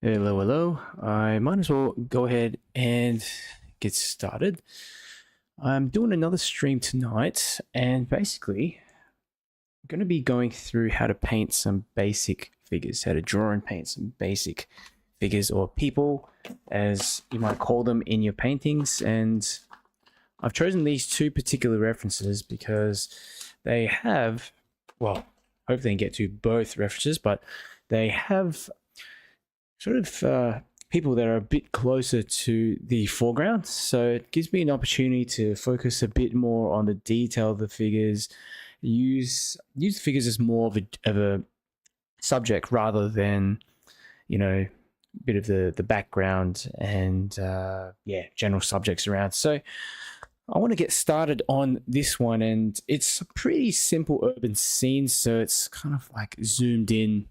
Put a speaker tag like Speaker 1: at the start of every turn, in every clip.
Speaker 1: Hello, hello. I might as well go ahead and get started. I'm doing another stream tonight, and basically, I'm going to be going through how to paint some basic figures, how to draw and paint some basic figures or people, as you might call them in your paintings. And I've chosen these two particular references because they have, well, hopefully I can get to both references, but they have sort of people that are a bit closer to the foreground. So it gives me an opportunity to focus a bit more on the detail of the figures, use the figures as more of a subject rather than, a bit of the background and general subjects around. So I want to get started on this one, and it's a pretty simple urban scene, so it's kind of like zoomed in,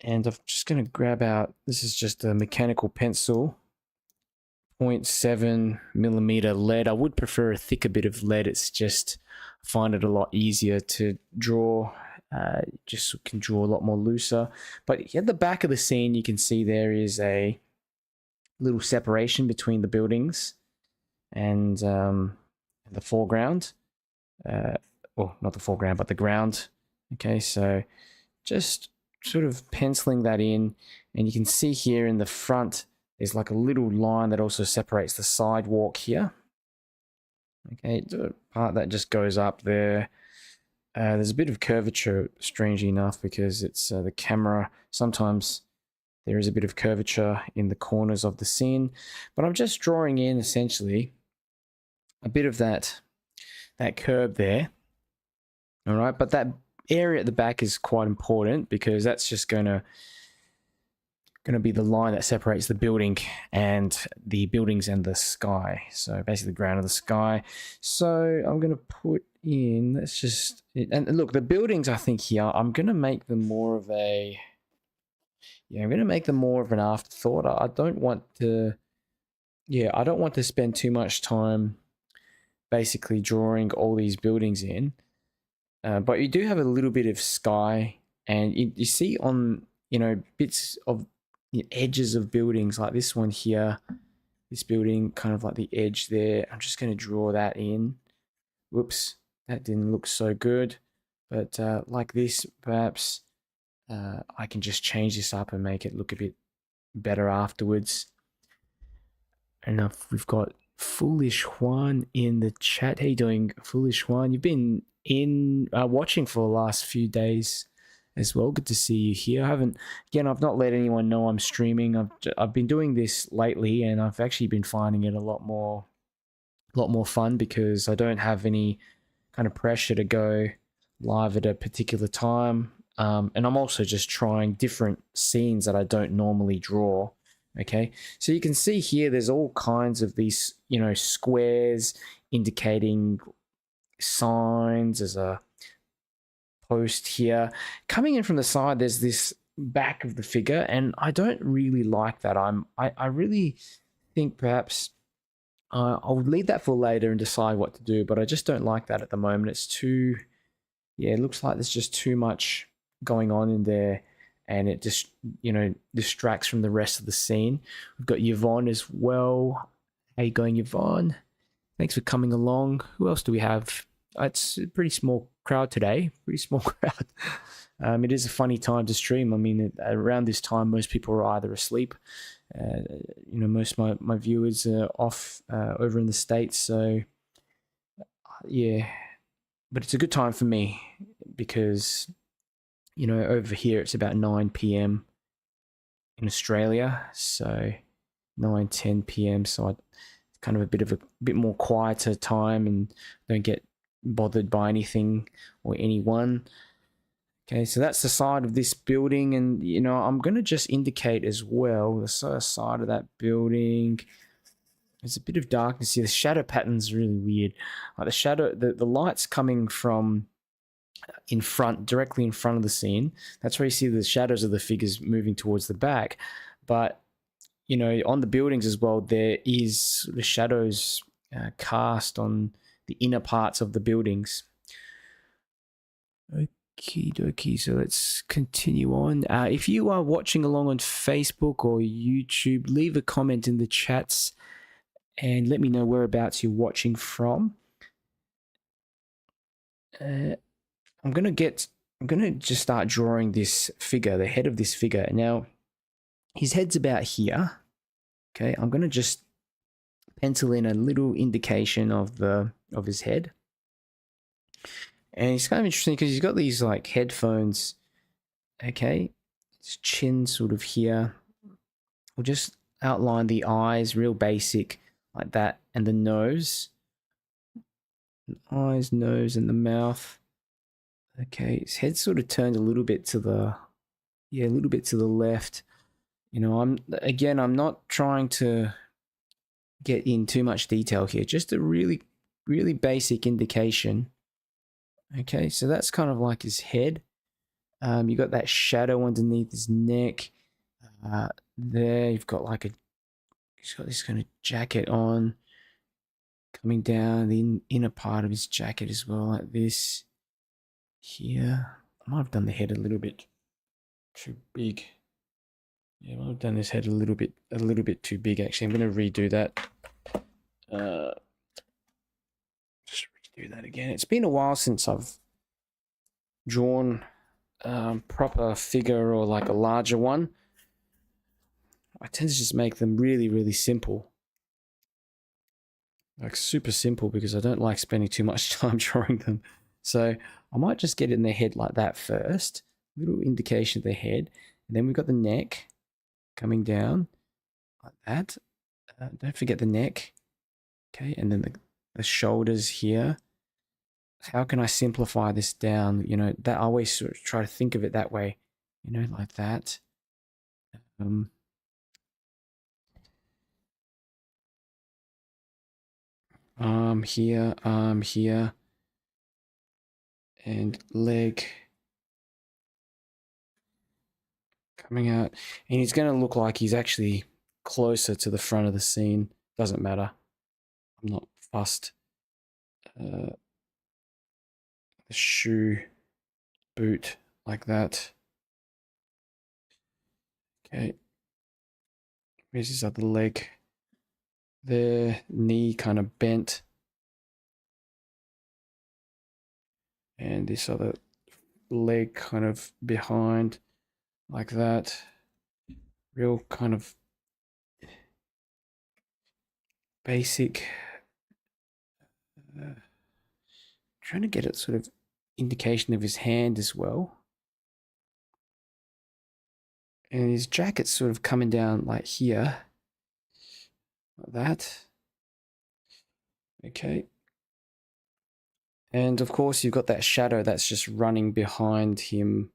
Speaker 1: and I'm just going to grab out, this is just a mechanical pencil, 0.7 millimeter lead. I would prefer a thicker bit of lead. It's just, I find it a lot easier to draw. Just can draw a lot more looser. But at the back of the scene, you can see there is a little separation between the buildings and the foreground. Well, not the foreground, but the ground. Okay, so just sort of penciling that in, and you can see here in the front there's like a little line that also separates the sidewalk here. Okay, the part that just goes up there. There's a bit of curvature, strangely enough, because it's the camera. Sometimes there is a bit of curvature in the corners of the scene, but I'm just drawing in essentially a bit of that curve there. All right, but that area at the back is quite important because that's just going to be the line that separates the building and the buildings and the sky. So basically the ground and the sky. So I'm going to put in, let's just, and look, the buildings, I think here, I'm going to make them more of a, I'm going to make them more of an afterthought. I don't want to, I don't want to spend too much time basically drawing all these buildings in. But you do have a little bit of sky, and you see on, bits of the edges of buildings like this one here, this building, kind of like the edge there. I'm just going to draw that in. Whoops, that didn't look so good. But like this, perhaps I can just change this up and make it look a bit better afterwards. And we've got Foolish Juan in the chat. How you doing, Foolish Juan? You've been in watching for the last few days as well. Good to see you here. I've not let anyone know I'm streaming. I've been doing this lately, and I've actually been finding it a lot more fun because I don't have any kind of pressure to go live at a particular time. And I'm also just trying different scenes that I don't normally draw. Okay, so you can see here there's all kinds of these, squares indicating signs. There's a post here. Coming in from the side, there's this back of the figure, and I don't really like that. I really think perhaps I'll leave that for later and decide what to do, but I just don't like that at the moment. It's too, it looks like there's just too much going on in there, and it just, distracts from the rest of the scene. We've got Yvonne as well. How you going, Yvonne? Thanks for coming along. Who else do we have? It's a pretty small crowd today. Pretty small crowd. It is a funny time to stream. I mean, around this time, most people are either asleep. Most of my viewers are off over in the States. So, yeah. But it's a good time for me because, over here it's about 9 p.m. in Australia. So 9, 10 p.m. So it's kind of a bit more quieter time and don't get bothered by anything or anyone. Okay, so that's the side of this building, and I'm going to just indicate as well the side of that building. There's a bit of darkness here. The shadow pattern's really weird. Like the shadow, the light's coming from in front, directly in front of the scene. That's where you see the shadows of the figures moving towards the back. But on the buildings as well, there is the shadows cast on the inner parts of the buildings. Okie dokie. So let's continue on. If you are watching along on Facebook or YouTube, leave a comment in the chats and let me know whereabouts you're watching from. I'm gonna just start drawing this figure, the head of this figure. Now, his head's about here. Okay, I'm gonna just pencil in a little indication of his head. And it's kind of interesting because he's got these like headphones. Okay, his chin sort of here. We'll just outline the eyes, real basic, like that, and the nose. Eyes, nose, and the mouth. Okay, his head sort of turned a little bit to the, a little bit to the left. You know, I'm not trying to get in too much detail here. Just a really, really basic indication. Okay, so that's kind of like his head. You got that shadow underneath his neck. There, you've got like he's got this kind of jacket on, coming down the inner part of his jacket as well, like this. Here, I might have done the head a little bit too big. Yeah, I might have done this head a little bit too big. Actually, I'm going to redo that. Just redo that again. It's been a while since I've drawn proper figure or like a larger one. I tend to just make them really, really simple. Like super simple because I don't like spending too much time drawing them. So I might just get it in the head like that first. Little indication of the head. And then we've got the neck coming down like that. Don't forget the neck. Okay, and then the shoulders here. How can I simplify this down? You know, that I always sort of try to think of it that way. You know, like that. Arm here, and leg coming out. And he's going to look like he's actually closer to the front of the scene. Doesn't matter. I'm not fussed. The shoe, boot, like that. Okay. Where's his other leg? There, knee kind of bent. And this other leg kind of behind, like that. Real kind of basic. Trying to get a sort of indication of his hand as well. And his jacket's sort of coming down like here. Like that. Okay. And of course you've got that shadow that's just running behind him.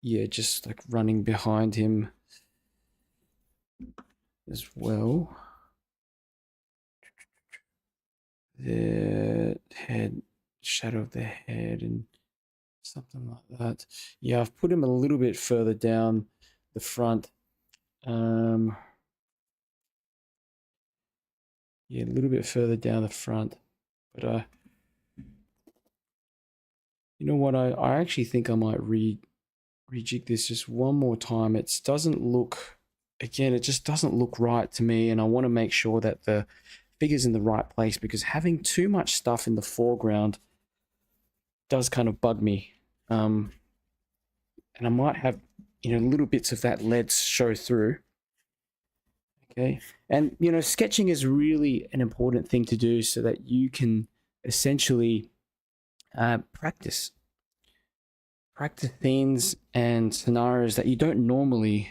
Speaker 1: Yeah, just like running behind him as well. The head, shadow of the head and something like that. Yeah, I've put him a little bit further down the front. Yeah, a little bit further down the front. But you know what? I actually think I might rejig this just one more time. It doesn't look, again, it just doesn't look right to me, and I want to make sure that the figure's in the right place because having too much stuff in the foreground does kind of bug me. And I might have, you know, little bits of that lead show through. Okay. And, you know, sketching is really an important thing to do so that you can essentially practice themes and scenarios that you don't normally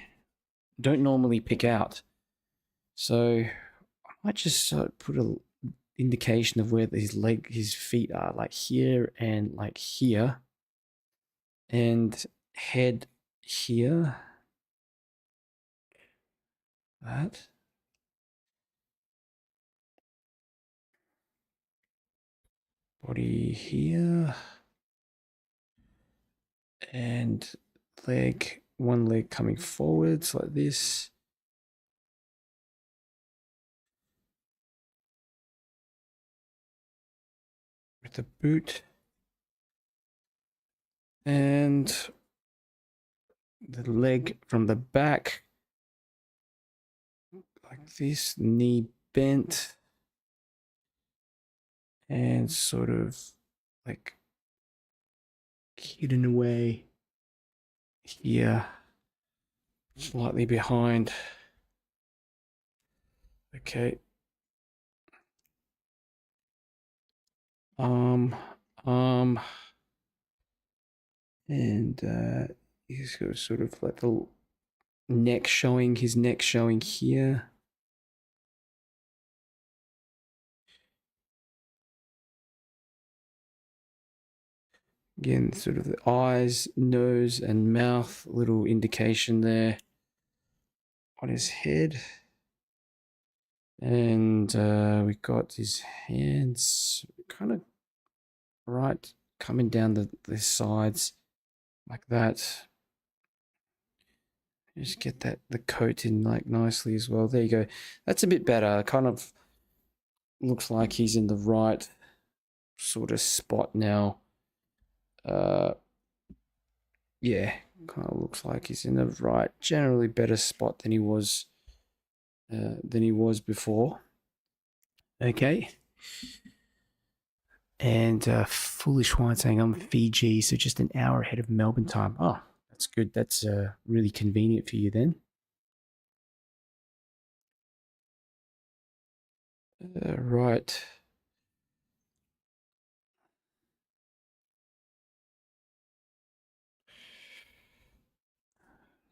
Speaker 1: pick out. So I might just put an indication of where his feet are, like here and like here, and head here. That. Body here. And leg, one leg coming forwards like this. With the boot. And the leg from the back, like this, knee bent, and sort of like hidden away here, slightly behind. Okay. Arm, and he's got sort of like the neck showing, his neck showing here. Again, sort of the eyes, nose, and mouth, little indication there on his head. And we got his hands kind of right coming down the sides like that. Just get that the coat in like nicely as well. There you go. That's a bit better. Kind of looks like he's in the right sort of spot now. Yeah, kind of looks like he's in the right, generally better spot than he was before. Okay. And Foolish Wine saying I'm Fiji, so just an hour ahead of Melbourne time. Oh, that's good. That's really convenient for you then. Right.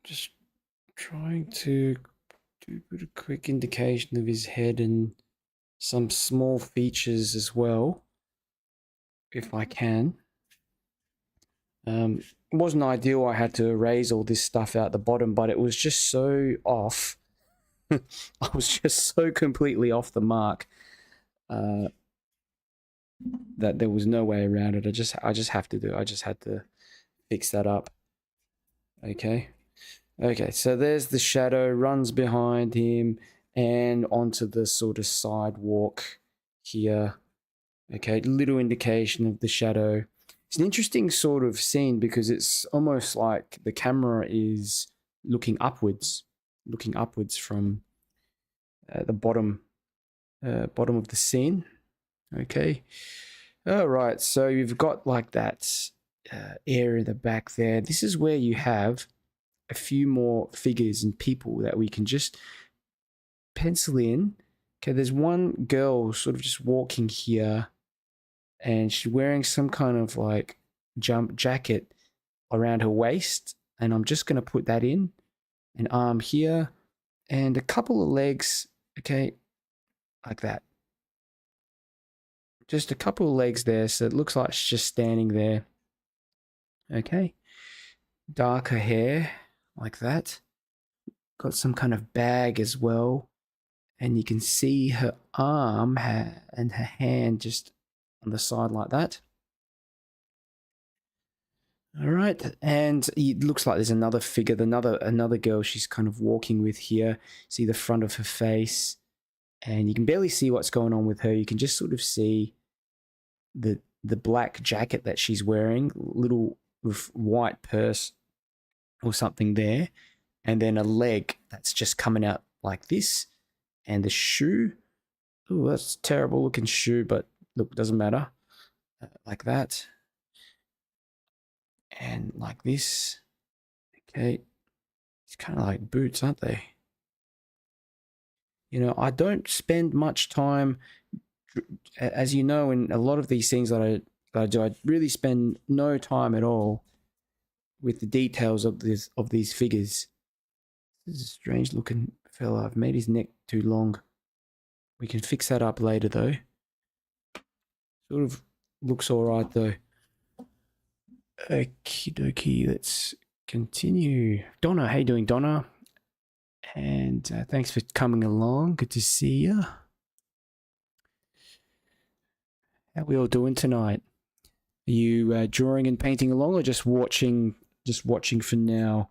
Speaker 1: Just trying to do a quick indication of his head and some small features as well, if I can. It wasn't ideal. I had to erase all this stuff out the bottom, but it was just so off. I was just so completely off the mark that there was no way around it. I just have to do it. I just had to fix that up. Okay. Okay, so there's the shadow, runs behind him and onto the sort of sidewalk here. Okay, little indication of the shadow. It's an interesting sort of scene because it's almost like the camera is looking upwards from the bottom of the scene. Okay. All right, so you've got like that area in the back there. This is where you have a few more figures and people that we can just pencil in. Okay, there's one girl sort of just walking here, and she's wearing some kind of like jump jacket around her waist, and I'm just going to put that in, an arm here, and a couple of legs, okay, like that. Just a couple of legs there, so it looks like she's just standing there. Okay, darker hair, like that. Got some kind of bag as well. And you can see her arm and her hand just on the side like that. All right, and it looks like there's another figure, another girl she's kind of walking with here. See the front of her face, and you can barely see what's going on with her. You can just sort of see the black jacket that she's wearing, little white purse or something there, and then a leg that's just coming out like this, and the shoe. Oh, that's a terrible looking shoe, but look, doesn't matter. Like that. And like this. Okay. It's kind of like boots, aren't they? You know, I don't spend much time, as you know, in a lot of these things that I do, I really spend no time at all with the details of these figures. This is a strange looking fella. I've made his neck too long. We can fix that up later though. Sort of looks all right though. Okie dokie, let's continue. Donna, how you doing, Donna? And thanks for coming along. Good to see you. How we all doing tonight? Are you drawing and painting along, or just watching? Just watching for now.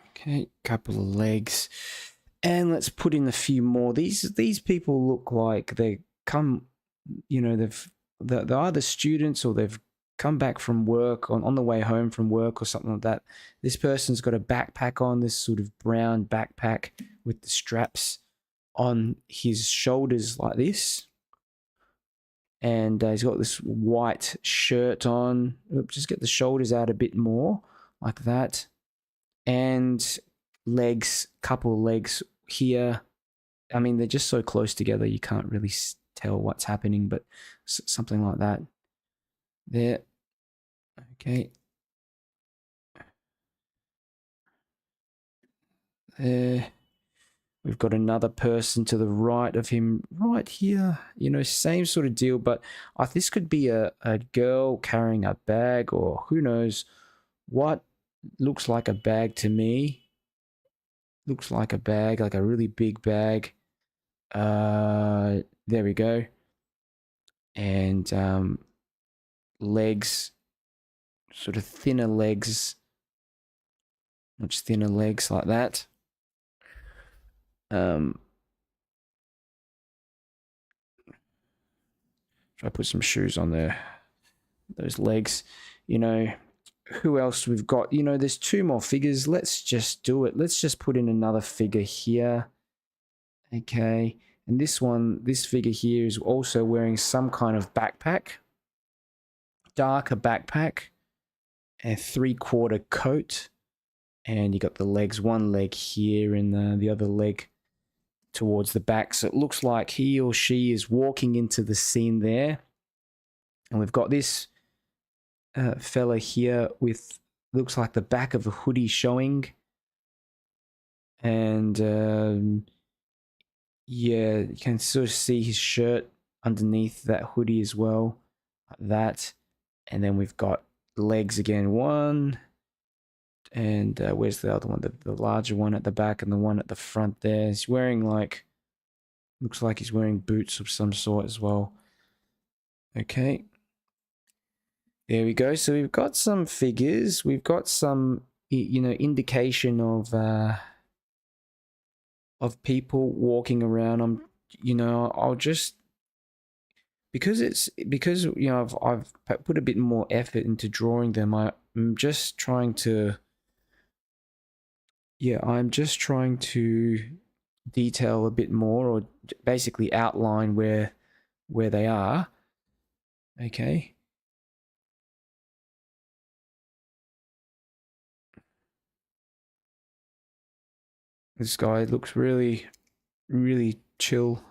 Speaker 1: Okay, couple of legs, and let's put in a few more. These people look like they come you know, they're either students or they've come back from work on the way home from work or something like that. This person's got a backpack on, this sort of brown backpack with the straps on his shoulders like this. And he's got this white shirt on. Oops, just get the shoulders out a bit more like that. And legs, couple legs here. I mean, they're just so close together, you can't really tell what's happening, but something like that. There. Okay. There. We've got another person to the right of him right here. You know, same sort of deal, but this could be a girl carrying a bag, or who knows what. Looks like a bag to me. Looks like a bag, like a really big bag. There we go. And legs, sort of thinner legs. Much thinner legs like that. Try to put some shoes on there. Those legs, you know. Who else we've got? You know, there's two more figures. Let's just do it. Let's just put in another figure here. Okay. And this figure here is also wearing some kind of backpack. Darker backpack. A 3/4 coat. And you got the legs, one leg here and the other leg towards the back. So it looks like he or she is walking into the scene there. And we've got this fella here with, looks like the back of a hoodie showing. And yeah, you can sort of see his shirt underneath that hoodie as well. Like that. And then we've got legs again. One. And where's the other one? The larger one at the back and the one at the front there. He's wearing looks like he's wearing boots of some sort as well. Okay. There we go. So we've got some figures. We've got some, you know, indication of people walking around. You know, I'll just, because you know, I've put a bit more effort into drawing them. I'm just trying to, I'm just trying to detail a bit more, or basically outline where they are. Okay. This guy looks really, really chill.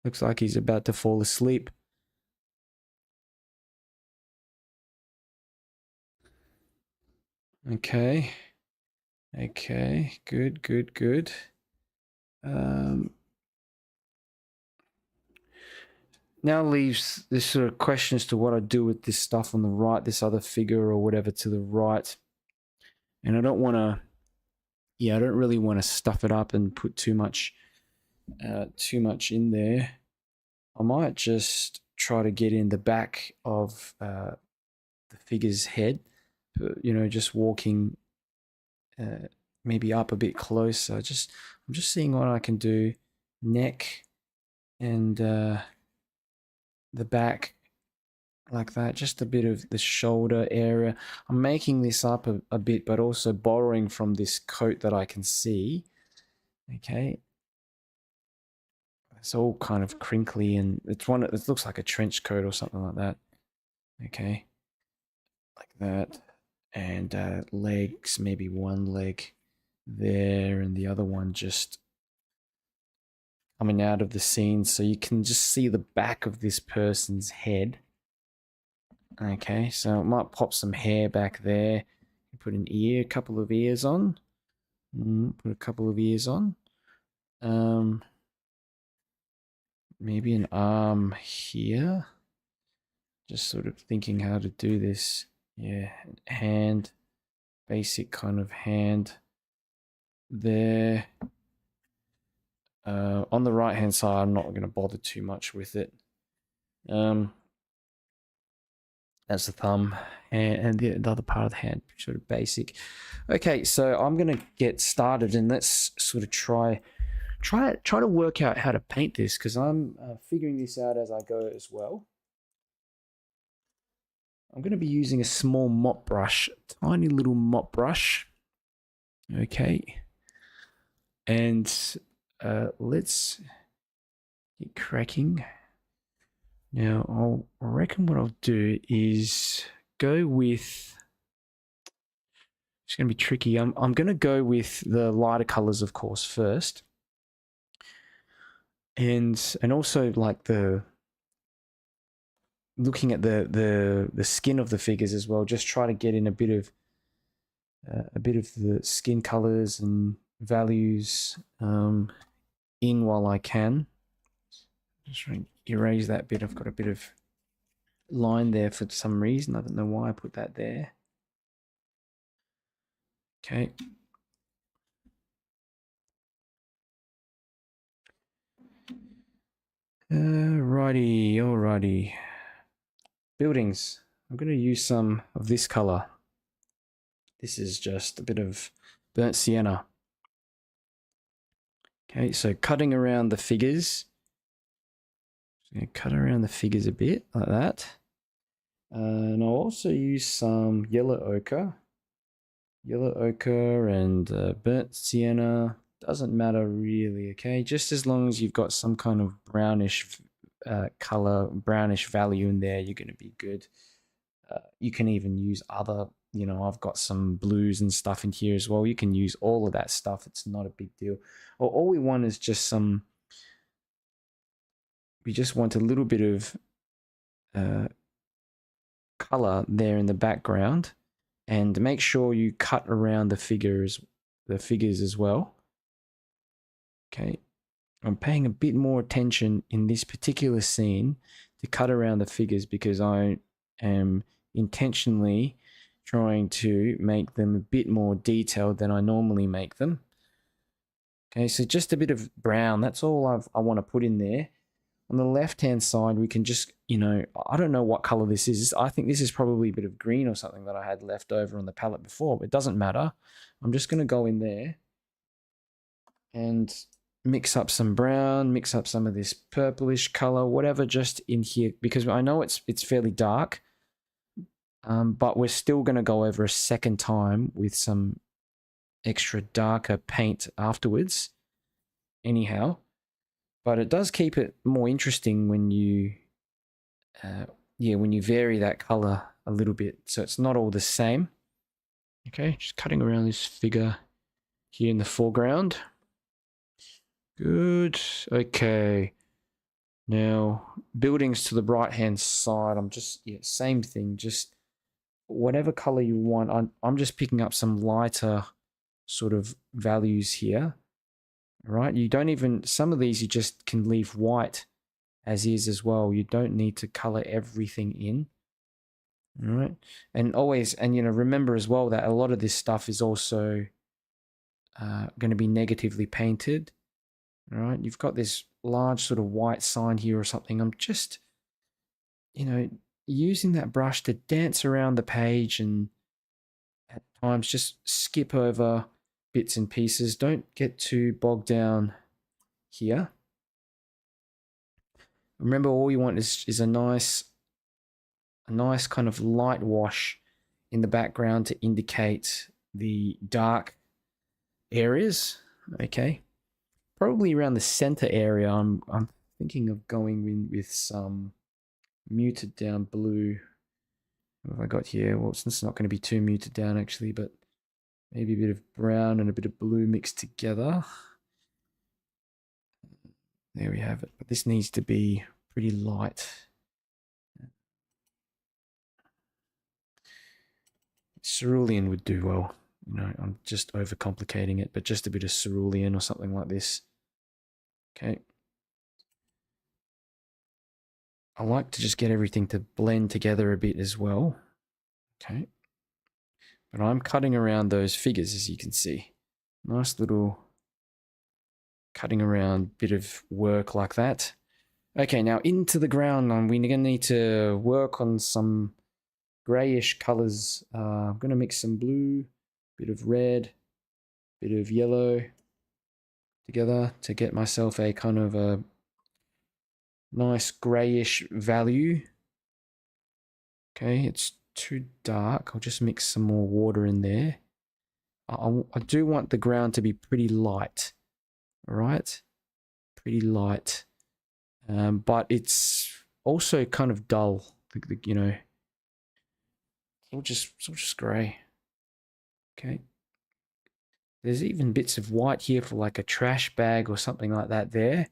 Speaker 1: Looks like he's about to fall asleep. Okay. Okay. Good, good, good. Now leaves this sort of question as to what I do with this stuff on the right, this other figure or whatever to the right. And I don't want to, I don't really want to stuff it up and put too much in there. I might just try to get in the back of the figure's head, you know, just walking maybe up a bit closer. I'm just seeing what I can do. Neck and the back like that, just a bit of the shoulder area. I'm making this up a bit, but also borrowing from this coat that I can see. Okay. It's all kind of crinkly, and it looks like a trench coat or something like that. Okay. Like that. And legs, maybe one leg there and the other one just coming out of the scene, so you can just see the back of this person's head. Okay, so I might pop some hair back there. Put an ear, a couple of ears on. Put a couple of ears on. Maybe an arm here. Just sort of thinking how to do this. Yeah, hand. Basic kind of hand. There. On the right hand side, I'm not going to bother too much with it. That's the thumb, and the other part of the hand, sort of basic. Okay, so I'm going to get started, and let's sort of try try to work out how to paint this, because I'm figuring this out as I go as well. I'm going to be using a small mop brush, tiny little mop brush. Okay. And let's get cracking. Now, I reckon what I'll do is go with... It's going to be tricky. I'm going to go with the lighter colors, of course, first. And also like looking at the skin of the figures as well, just try to get in a bit of the skin colors and values in while I can. Just trying to erase that bit. I've got a bit of line there for some reason. I don't know why I put that there. Okay. Alrighty. Buildings. I'm going to use some of this color. This is just a bit of burnt sienna. Okay, so cutting around the figures. Just going to cut around the figures a bit like that. And I'll also use some yellow ochre. Yellow ochre and burnt sienna. Doesn't matter really, okay? Just as long as you've got some kind of brownish color, brownish value in there, you're going to be good. You can even use other, I've got some blues and stuff in here as well. You can use all of that stuff. It's not a big deal. All we want is just we just want a little bit of color there in the background, and make sure you cut around the figures as well. Okay. I'm paying a bit more attention in this particular scene to cut around the figures, because I am intentionally trying to make them a bit more detailed than I normally make them. Okay, so just a bit of brown, that's all I want to put in there. On the left-hand side, we can just, I don't know what color this is. I think this is probably a bit of green or something that I had left over on the palette before, but it doesn't matter. I'm just going to go in there and mix up some brown, mix up some of this purplish color, whatever, just in here, because I know it's fairly dark, but we're still going to go over a second time with some extra darker paint afterwards anyhow. But it does keep it more interesting when you vary that color a little bit, so it's not all the same. Okay, just cutting around this figure here in the foreground. Good. Okay. Now, buildings to the right-hand side, I'm just, same thing, just whatever color you want. I'm just picking up some lighter sort of values here. All right, you don't even, some of these you just can leave white as is as well. You don't need to color everything in. All right, and always, and remember as well that a lot of this stuff is also going to be negatively painted. All right, you've got this large sort of white sign here or something. I'm just, using that brush to dance around the page, and at times just skip over bits and pieces. Don't get too bogged down here. Remember, all you want is a nice kind of light wash in the background to indicate the dark areas. Okay. Probably around the center area, I'm thinking of going in with some muted down blue. What have I got here? Well, it's not going to be too muted down actually, but maybe a bit of brown and a bit of blue mixed together. There we have it. But this needs to be pretty light. Cerulean would do well. I'm just overcomplicating it, but just a bit of cerulean or something like this. Okay. I like to just get everything to blend together a bit as well. Okay. But I'm cutting around those figures, as you can see. Nice little cutting around bit of work like that. Okay, now into the ground, we're going to need to work on some grayish colors. I'm going to mix some blue, bit of red, bit of yellow. together to get myself a kind of a nice grayish value. Okay, it's too dark. I'll just mix some more water in there. I do want the ground to be pretty light. All right, pretty light. But it's also kind of dull. You know, it's all just grey. Okay. There's even bits of white here for like a trash bag or something like that there.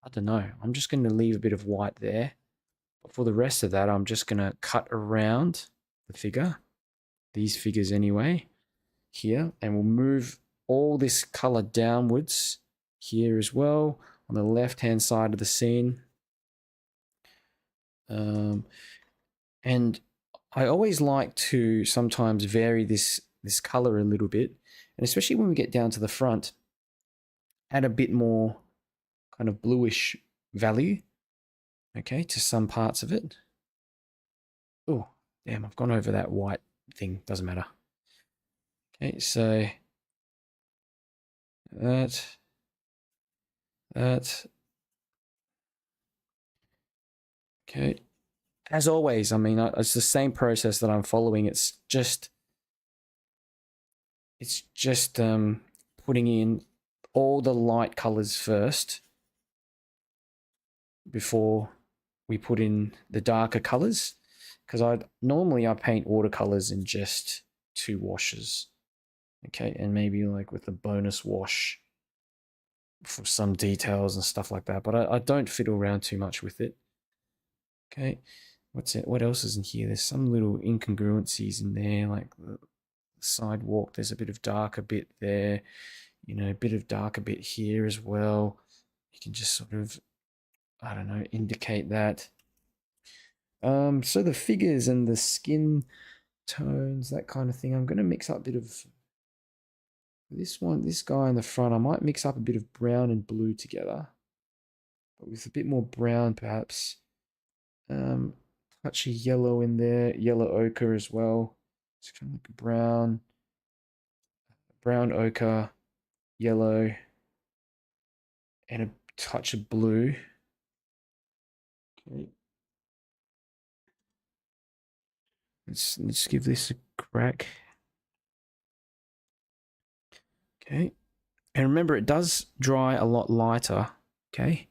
Speaker 1: I don't know. I'm just going to leave a bit of white there. But for the rest of that, I'm just going to cut around the figure. These figures anyway. Here. And we'll move all this color downwards here as well. On the left-hand side of the scene. And I always like to sometimes vary this color a little bit. And especially when we get down to the front, add a bit more kind of bluish value, okay, to some parts of it. Oh, damn, I've gone over that white thing. Doesn't matter. Okay, so that. Okay. As always, I mean, it's the same process that I'm following. It's just putting in all the light colors first before we put in the darker colors, because I paint watercolors in just 2 washes, okay, and maybe like with a bonus wash for some details and stuff like that, but I don't fiddle around too much with it. Okay, what's it? What else is in here? There's some little incongruencies in there, like the sidewalk. There's a bit of darker bit there, you know, a bit of darker bit here as well. You can just sort of, I don't know, indicate that. So the figures and the skin tones, that kind of thing, I'm going to mix up a bit of this guy in the front. I might mix up a bit of brown and blue together, but with a bit more brown perhaps. Touch of yellow in there, yellow ochre as well. It's kind of like brown ochre, yellow, and a touch of blue. Okay. Let's give this a crack. Okay. And remember, it does dry a lot lighter. Okay.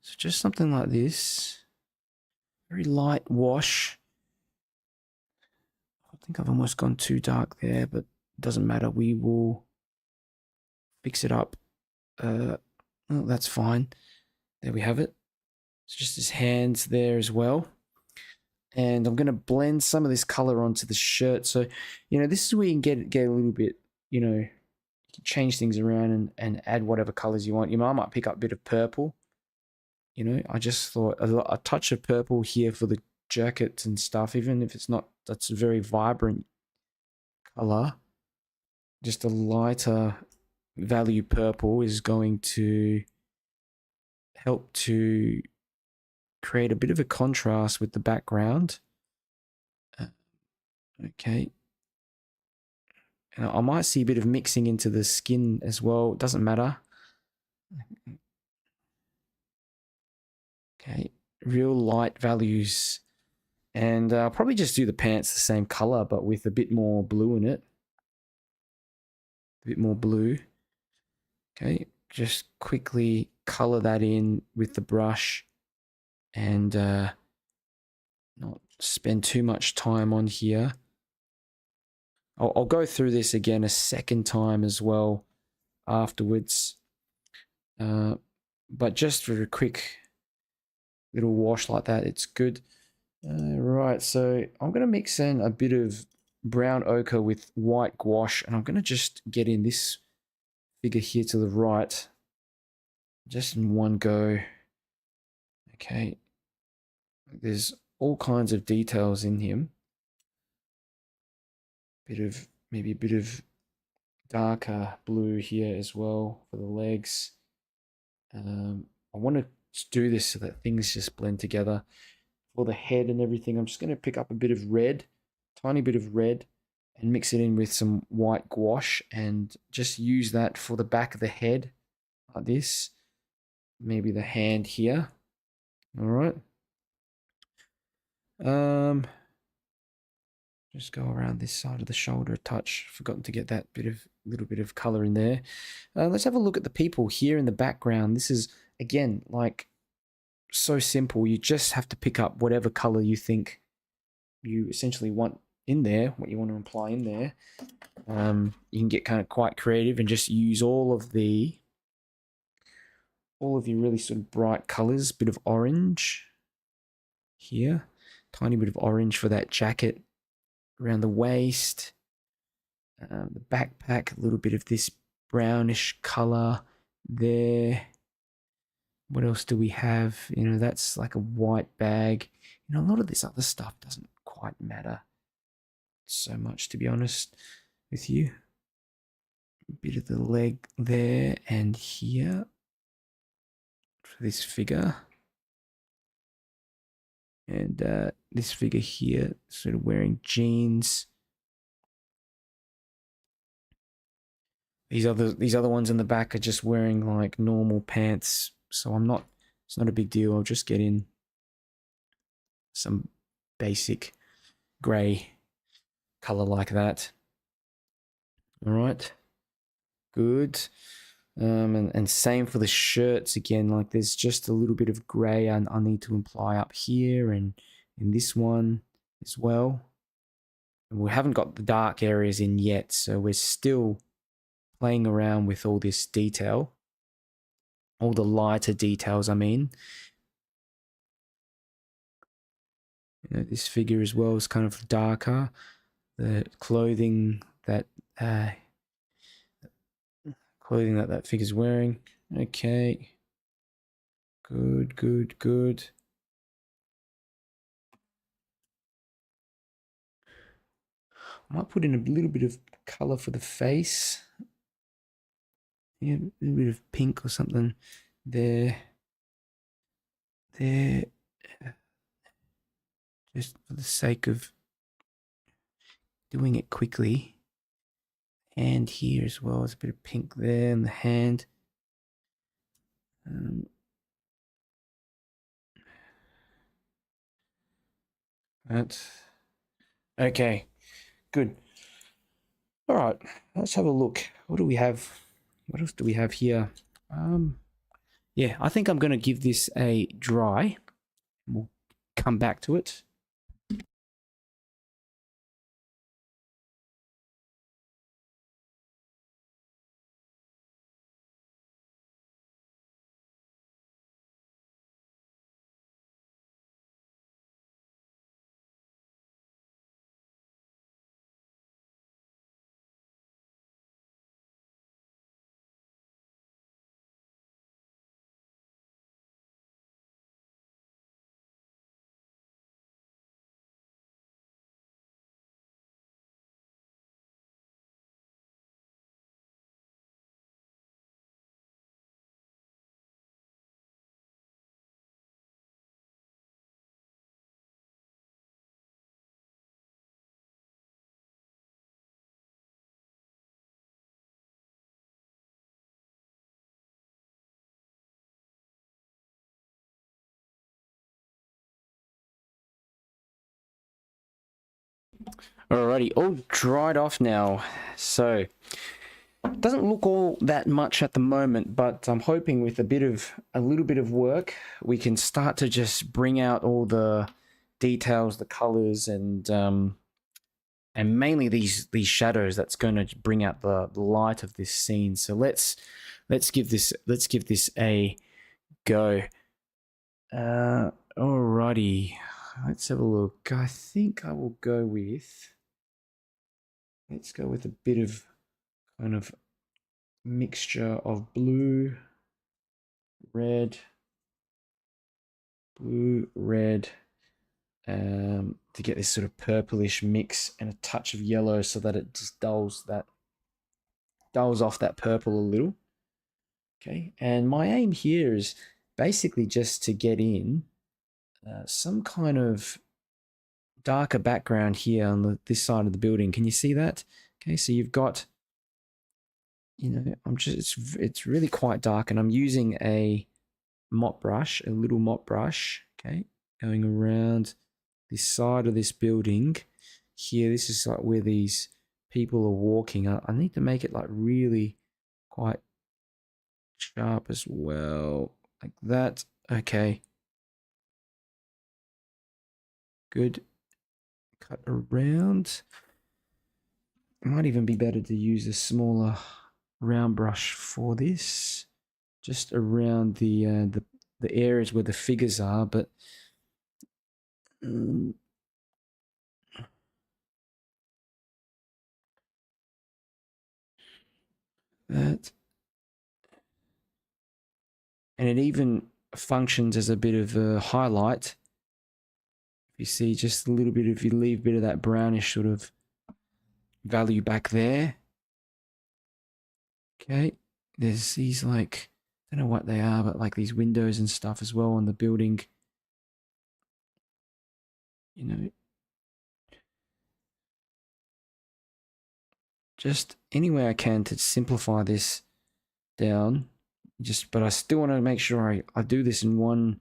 Speaker 1: So just something like this. Very light wash. I think I've almost gone too dark there, but it doesn't matter. We will fix it up. Well, that's fine. There we have it. It's just his hands there as well. And I'm going to blend some of this color onto the shirt. So, you know, this is where you can get a little bit, you know, you can change things around and add whatever colors you want. You know, I might pick up a bit of purple. You know, I just thought a touch of purple here for the jackets and stuff, even if it's not, that's a very vibrant color. Just a lighter value purple is going to help to create a bit of a contrast with the background. Okay. And I might see a bit of mixing into the skin as well. It doesn't matter. Okay. Real light values. And I'll probably just do the pants the same color, but with a bit more blue in it. A bit more blue. Okay. Just quickly color that in with the brush. And not spend too much time on here. I'll go through this again a second time as well afterwards. But just for a quick little wash like that, it's good. Right, so I'm going to mix in a bit of brown ochre with white gouache, and I'm going to just get in this figure here to the right, just in one go. Okay, there's all kinds of details in him. Maybe a bit of darker blue here as well for the legs. I want to do this so that things just blend together. For the head and everything, I'm just going to pick up a bit of red, tiny bit of red, and mix it in with some white gouache and just use that for the back of the head like this. Maybe the hand here. All right. Just go around this side of the shoulder a touch. Forgotten to get that little bit of color in there. Let's have a look at the people here in the background. This is, again, like so simple. You just have to pick up whatever color you think you essentially want in there, what you want to imply in there. You can get kind of quite creative and just use all of your really sort of bright colors. Bit of orange here, tiny bit of orange for that jacket around the waist, the backpack, a little bit of this brownish color there. What else do we have? You know, that's like a white bag. You know, a lot of this other stuff doesn't quite matter so much, to be honest with you. A bit of the leg there and here for this figure. And this figure here sort of wearing jeans. These other ones in the back are just wearing like normal pants. So it's not a big deal. I'll just get in some basic grey color like that. All right, good. And same for the shirts again. Like there's just a little bit of grey I need to imply up here and in this one as well. And we haven't got the dark areas in yet, so we're still playing around with all this detail, all the lighter details. I mean, you know, this figure as well is kind of darker. The clothing that figure's wearing. Okay. Good, good, good. I might put in a little bit of color for the face. Yeah, a little bit of pink or something there. There. Just for the sake of doing it quickly. And here as well, there's a bit of pink there in the hand. That's okay. Good. All right, let's have a look. What do we have? What else do we have here? Yeah, I think I'm going to give this a dry. We'll come back to it. Alrighty, all dried off now. So, it doesn't look all that much at the moment, but I'm hoping with a little bit of work, we can start to just bring out all the details, the colors, and mainly these shadows. That's going to bring out the light of this scene. So let's give this a go. Alrighty, let's have a look. I think I will go with. Let's go with a bit of kind of mixture of blue, red, to get this sort of purplish mix and a touch of yellow so that it just dulls off that purple a little. Okay, and my aim here is basically just to get in some kind of darker background here on this side of the building. Can you see that? Okay, so you've got, it's really quite dark, and I'm using a mop brush, a little mop brush, okay, going around this side of this building. Here, this is like where these people are walking. I need to make it like really quite sharp as well, like that. Okay, good. Cut around. It might even be better to use a smaller round brush for this, just around the areas where the figures are. But um, that, and it even functions as a bit of a highlight. If you see just a little bit, if you leave a bit of that brownish sort of value back there. Okay, there's these like, I don't know what they are, but like these windows and stuff as well on the building. You know, just any way I can to simplify this down. But I still want to make sure I do this in one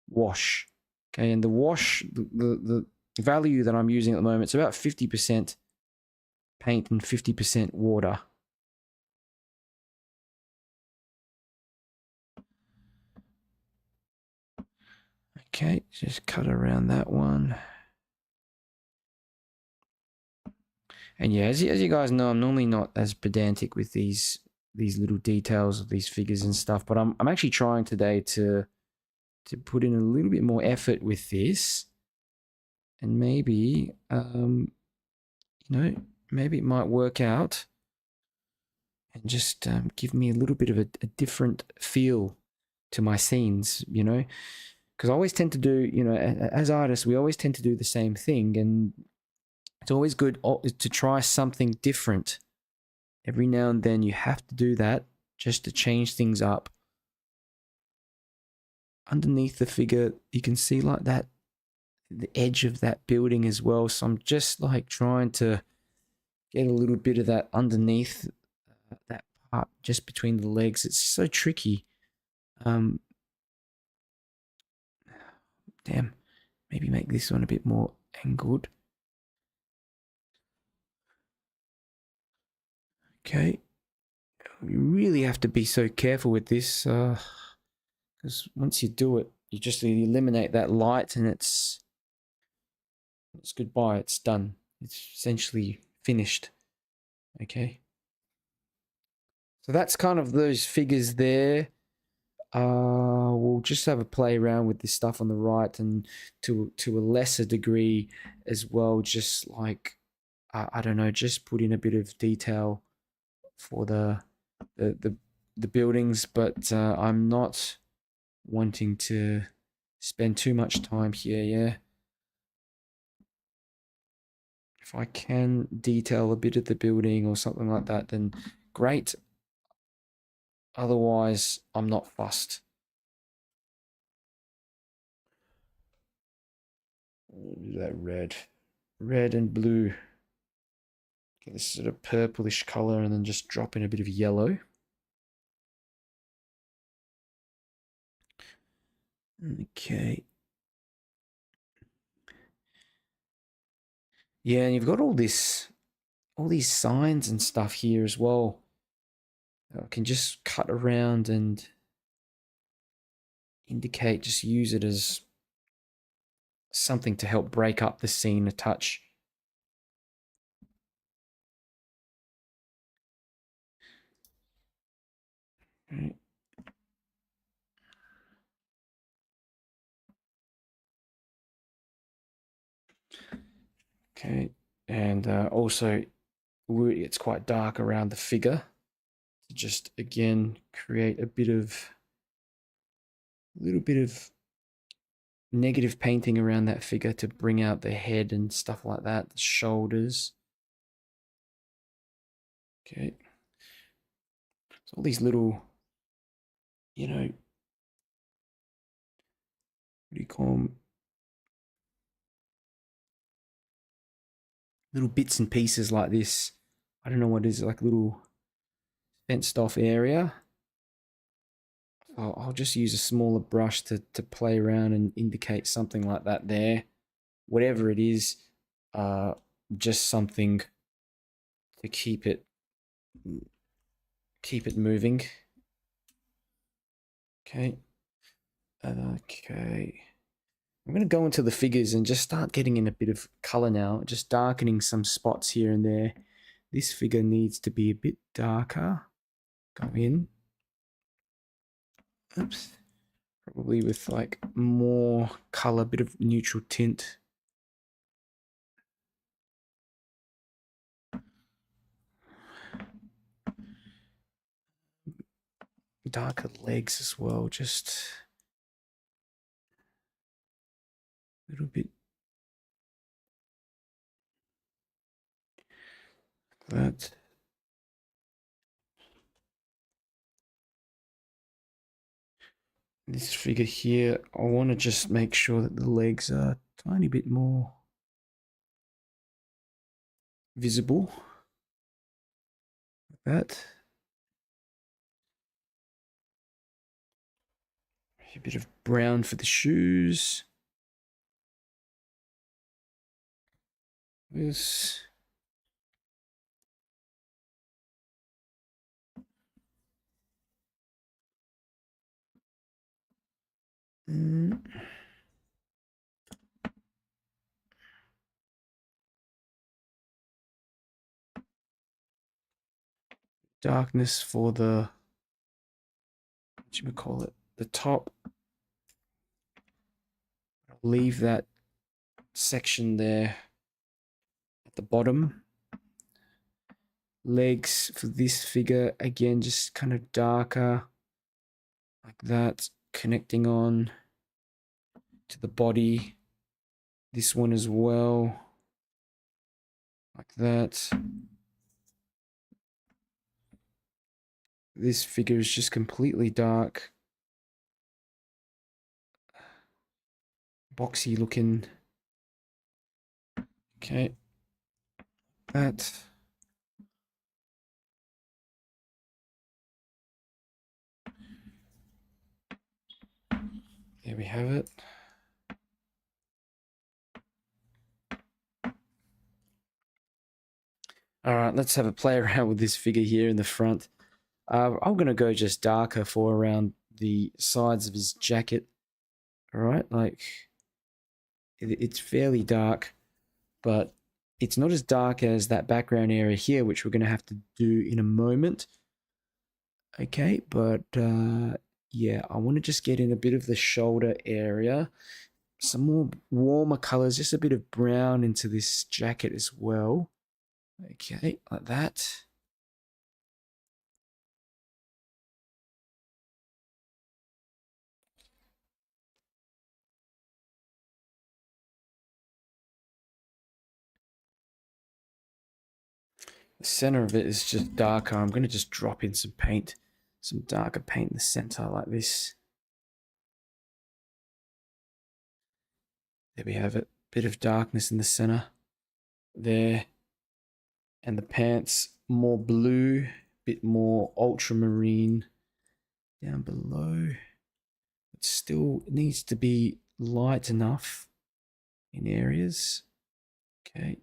Speaker 1: wash. Okay, and the wash, the value that I'm using at the moment, it's about 50% paint and 50% water. Okay, just cut around that one. And yeah, as you guys know, I'm normally not as pedantic with these little details of these figures and stuff, but I'm actually trying today to put in a little bit more effort with this, and maybe maybe it might work out and just give me a little bit of a different feel to my scenes, because I always tend to do, as artists, we always tend to do the same thing, and it's always good to try something different. Every now and then you have to do that just to change things up. Underneath the figure, you can see like that, the edge of that building as well. So I'm just like trying to get a little bit of that underneath that part just between the legs. It's so tricky. Um, Damn, maybe make this one a bit more angled. Okay, you really have to be so careful with this, because once you do it, you just eliminate that light, and it's goodbye. It's done. It's essentially finished. Okay, so that's kind of those figures there. We'll just have a play around with this stuff on the right, and to a lesser degree as well. Just like I don't know, just put in a bit of detail for the the, the buildings, but I'm not wanting to spend too much time here. Yeah, if I can detail a bit of the building or something like that, then great. Otherwise, I'm not fussed. Do that red and blue. Get this sort of purplish color, and then just drop in a bit of yellow. Okay. Yeah, and you've got all these signs and stuff here as well. I can just cut around and indicate, just use it as something to help break up the scene a touch. Right. Okay, and also it's quite dark around the figure. To just again create a little bit of negative painting around that figure to bring out the head and stuff like that, the shoulders. Okay, so all these little, what do you call them? little bits and pieces like this. I don't know what it is, like little fenced off area. I'll just use a smaller brush to play around and indicate something like that there. Whatever it is, just something to keep it moving. Okay. Okay. I'm going to go into the figures and just start getting in a bit of color now, just darkening some spots here and there. This figure needs to be a bit darker. Go in. Oops. Probably with like more color, bit of neutral tint. Darker legs as well, just a little bit like that. This figure here, I want to just make sure that the legs are a tiny bit more visible. Like that. A bit of brown for the shoes. This. Darkness for the, what you call it, the top. I'll leave that section there at the bottom. Legs for this figure, again, just kind of darker, like that, connecting on to the body. This one as well, like that. This figure is just completely dark, boxy looking. Okay, that. There we have it. All right, let's have a play around with this figure here in the front. I'm going to go just darker for around the sides of his jacket. All right, like it's fairly dark, but it's not as dark as that background area here, which we're going to have to do in a moment. Okay, but yeah, I want to just get in a bit of the shoulder area. Some more warmer colors, just a bit of brown into this jacket as well. Okay, like that. The center of it is just darker. I'm going to just drop in some paint, some darker paint in the center like this. There we have it. Bit of darkness in the center there. And the pants, more blue, bit more ultramarine down below. It still needs to be light enough in areas. Okay.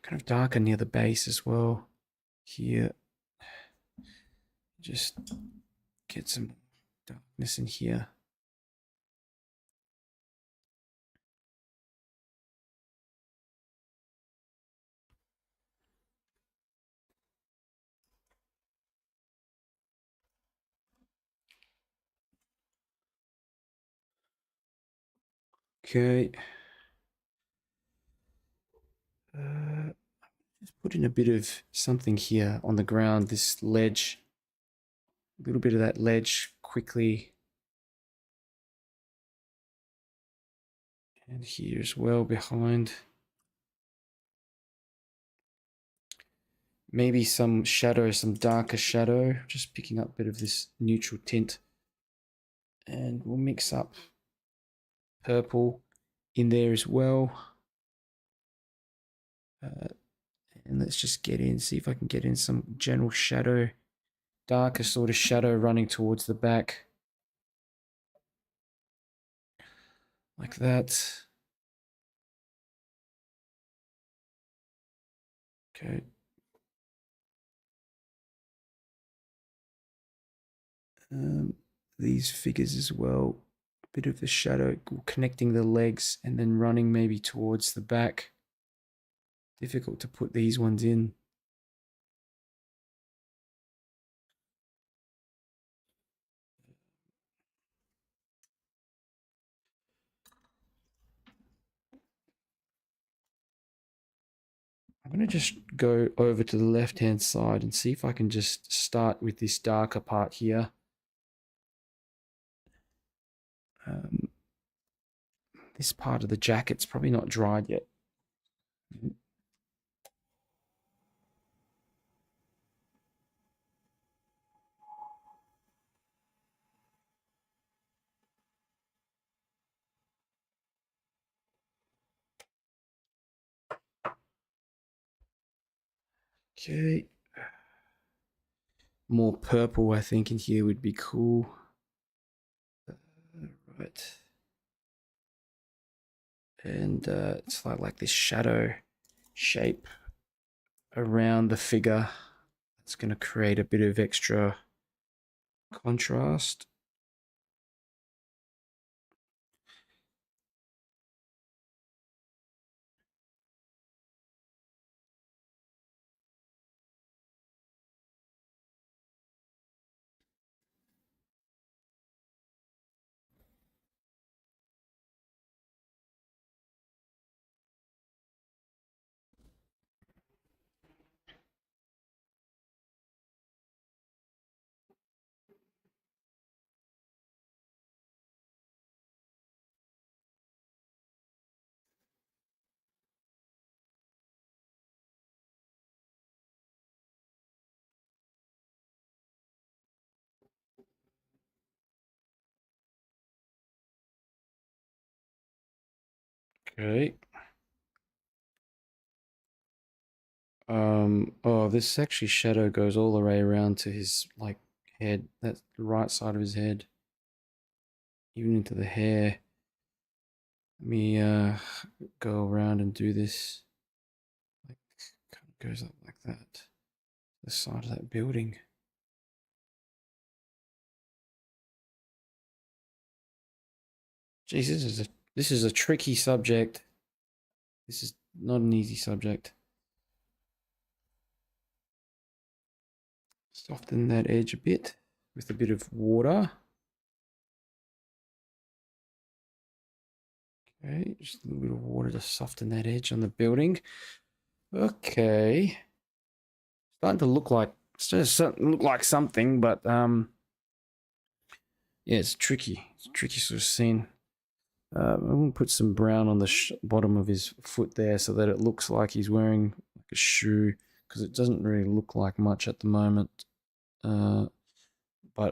Speaker 1: Kind of darker near the base as well. Here. Just get some darkness in here. Okay. Just put in a bit of something here on the ground, this ledge. A little bit of that ledge quickly. And here as well behind. Maybe some shadow, some darker shadow. Just picking up a bit of this neutral tint. And we'll mix up purple in there as well. And let's just get in, see if I can get in some general shadow, darker sort of shadow running towards the back. Like that. Okay. These figures as well. A bit of the shadow connecting the legs and then running maybe towards the back. Difficult to put these ones in. I'm going to just go over to the left hand side and see if I can just start with this darker part here. This part of the jacket's probably not dried yet. Okay. More purple, I think, in here would be cool. Right. And it's like this shadow shape around the figure. It's going to create a bit of extra contrast. Okay. Oh, this actually shadow goes all the way around to his like head. That's the right side of his head. Even into the hair. Let me go around and do this. Like kind of goes up like that. The side of that building. Jeez, this is a tricky subject. This is not an easy subject. Soften that edge a bit with a bit of water. Okay, just a little bit of water to soften that edge on the building. Okay. Starting to look like something, but yeah, it's tricky. It's a tricky sort of scene. I'm going to put some brown on the bottom of his foot there so that it looks like he's wearing like a shoe, because it doesn't really look like much at the moment. But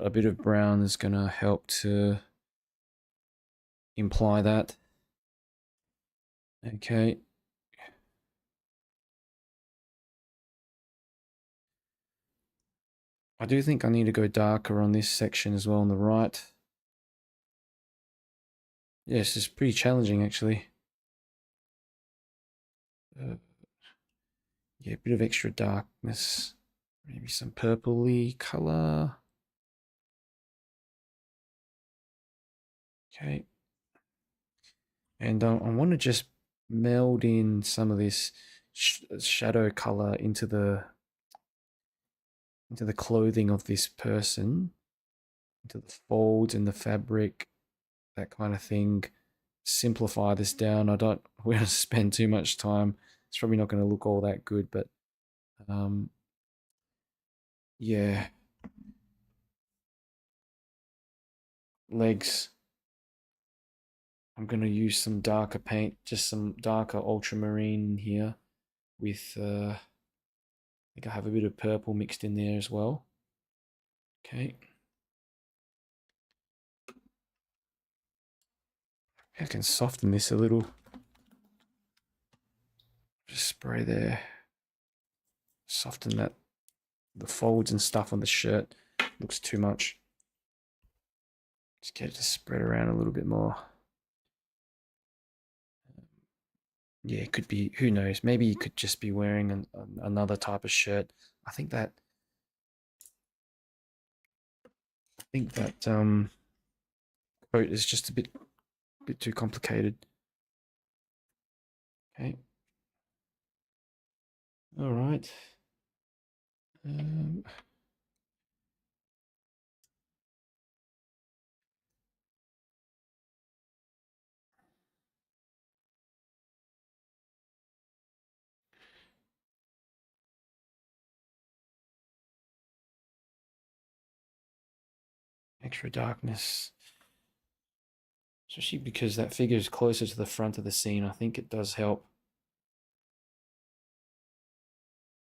Speaker 1: a bit of brown is going to help to imply that. Okay. I do think I need to go darker on this section as well on the right. Yes, it's pretty challenging actually. Yeah, a bit of extra darkness. Maybe some purpley color. Okay. And I want to just meld in some of this shadow color into the clothing of this person, into the folds in the fabric, that kind of thing. Simplify this down. We don't spend too much time. It's probably not going to look all that good, but yeah. Legs. I'm going to use some darker paint, just some darker ultramarine here with, I think I have a bit of purple mixed in there as well. Okay. I can soften this a little. Just spray there. Soften that, the folds and stuff on the shirt. Looks too much. Just get it to spread around a little bit more. Yeah, it could be, who knows, maybe you could just be wearing another type of shirt. I think that coat is just a bit too complicated. Okay. All right. Um, Extra darkness. Especially because that figure is closer to the front of the scene. I think it does help.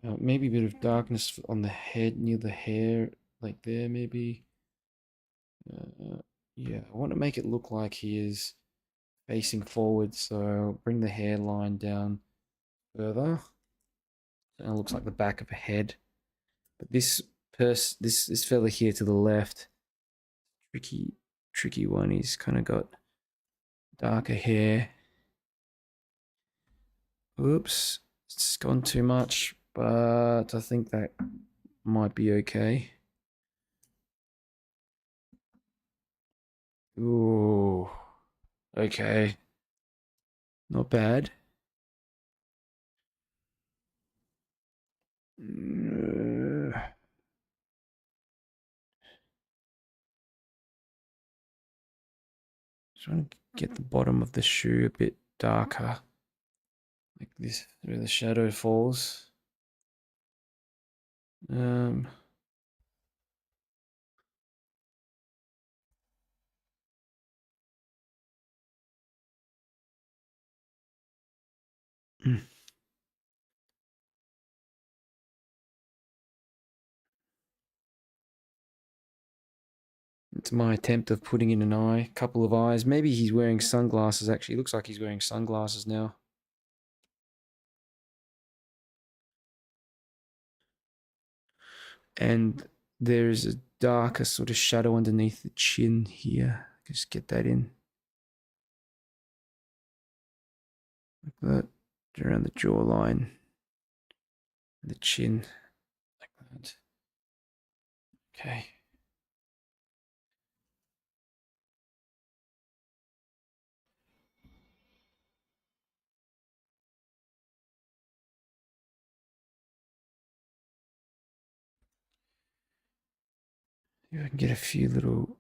Speaker 1: Maybe a bit of darkness on the head, near the hair, like there maybe. Yeah, I want to make it look like he is facing forward, so I'll bring the hairline down further. And it looks like the back of a head. But this fella here to the left, tricky one. He's kind of got darker hair. Oops, it's gone too much, but I think that might be okay. Ooh, okay, not bad. Trying to get the bottom of the shoe a bit darker, like this, where the shadow falls. Um, it's my attempt of putting in an eye, couple of eyes. Maybe he's wearing sunglasses. Actually, looks like he's wearing sunglasses now. And there's a darker sort of shadow underneath the chin here. Just get that in. Like that. Around the jawline. The chin. Like that. Okay. If I can get a few little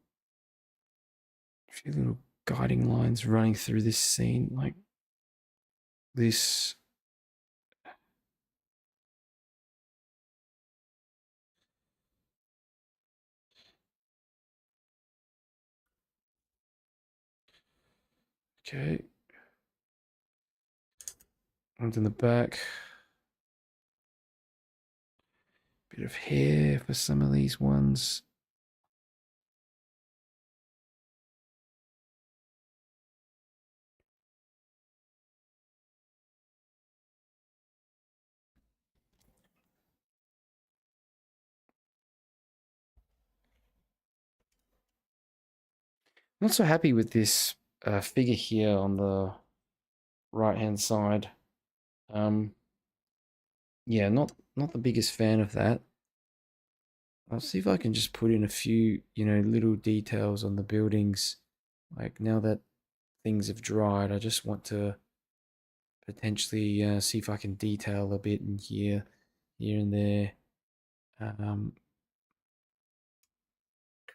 Speaker 1: guiding lines running through this scene, like this. Okay. And in the back. Bit of hair for some of these ones. Not so happy with this figure here on the right hand side. Yeah, not the biggest fan of that. I'll see if I can just put in a few, little details on the buildings. Like now that things have dried, I just want to potentially see if I can detail a bit in here and there. Um,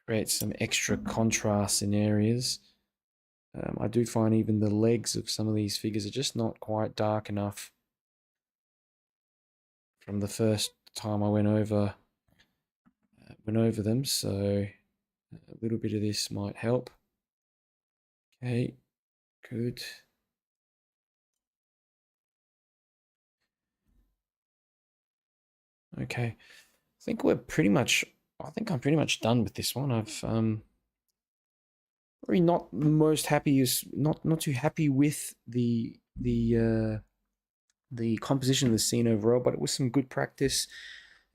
Speaker 1: Create some extra contrast in areas. I do find even the legs of some of these figures are just not quite dark enough from the first time I went over them, so a little bit of this might help. Okay, good. Okay, I think I'm pretty much done with this one. Probably not most happy is not too happy with the composition of the scene overall, but it was some good practice,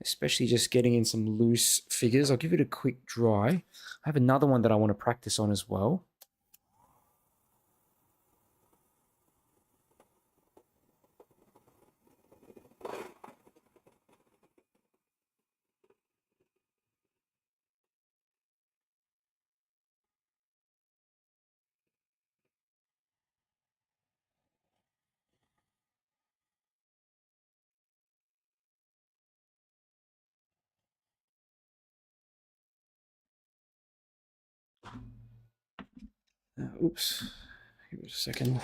Speaker 1: especially just getting in some loose figures. I'll give it a quick dry. I have another one that I want to practice on as well. Oops. Give it a second.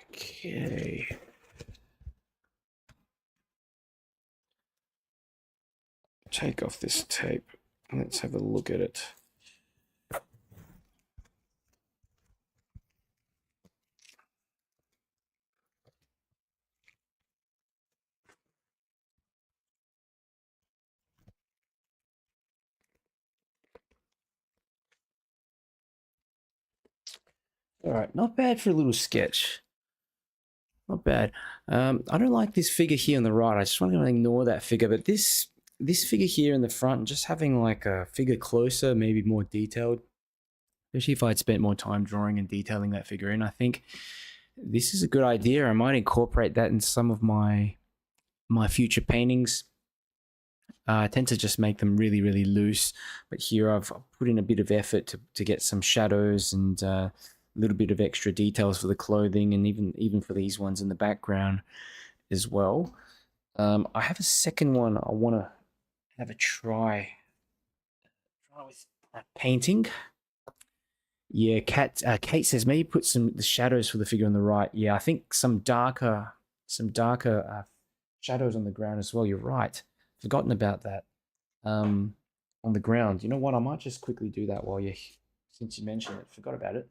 Speaker 1: Okay. Take off this tape. Let's have a look at it. All right, not bad for a little sketch. Not bad. I don't like this figure here on the right. I just want to ignore that figure. But this figure here in the front, just having like a figure closer, maybe more detailed, especially if I'd spent more time drawing and detailing that figure in, I think this is a good idea. I might incorporate that in some of my future paintings. I tend to just make them really, really loose, but here I've put in a bit of effort to get some shadows and a little bit of extra details for the clothing, and even for these ones in the background as well. I have a second one I want to have a try with painting. Yeah, Kate says maybe put the shadows for the figure on the right. Yeah, I think some darker shadows on the ground as well. You're right. Forgotten about that. On the ground. You know what? I might just quickly do that since you mentioned it. Forgot about it.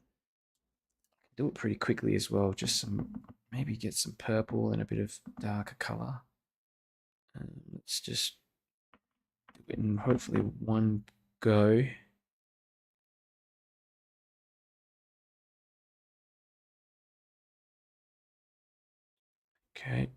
Speaker 1: Do it pretty quickly as well. Just maybe get some purple and a bit of darker color. Let's just do it in hopefully one go. Okay.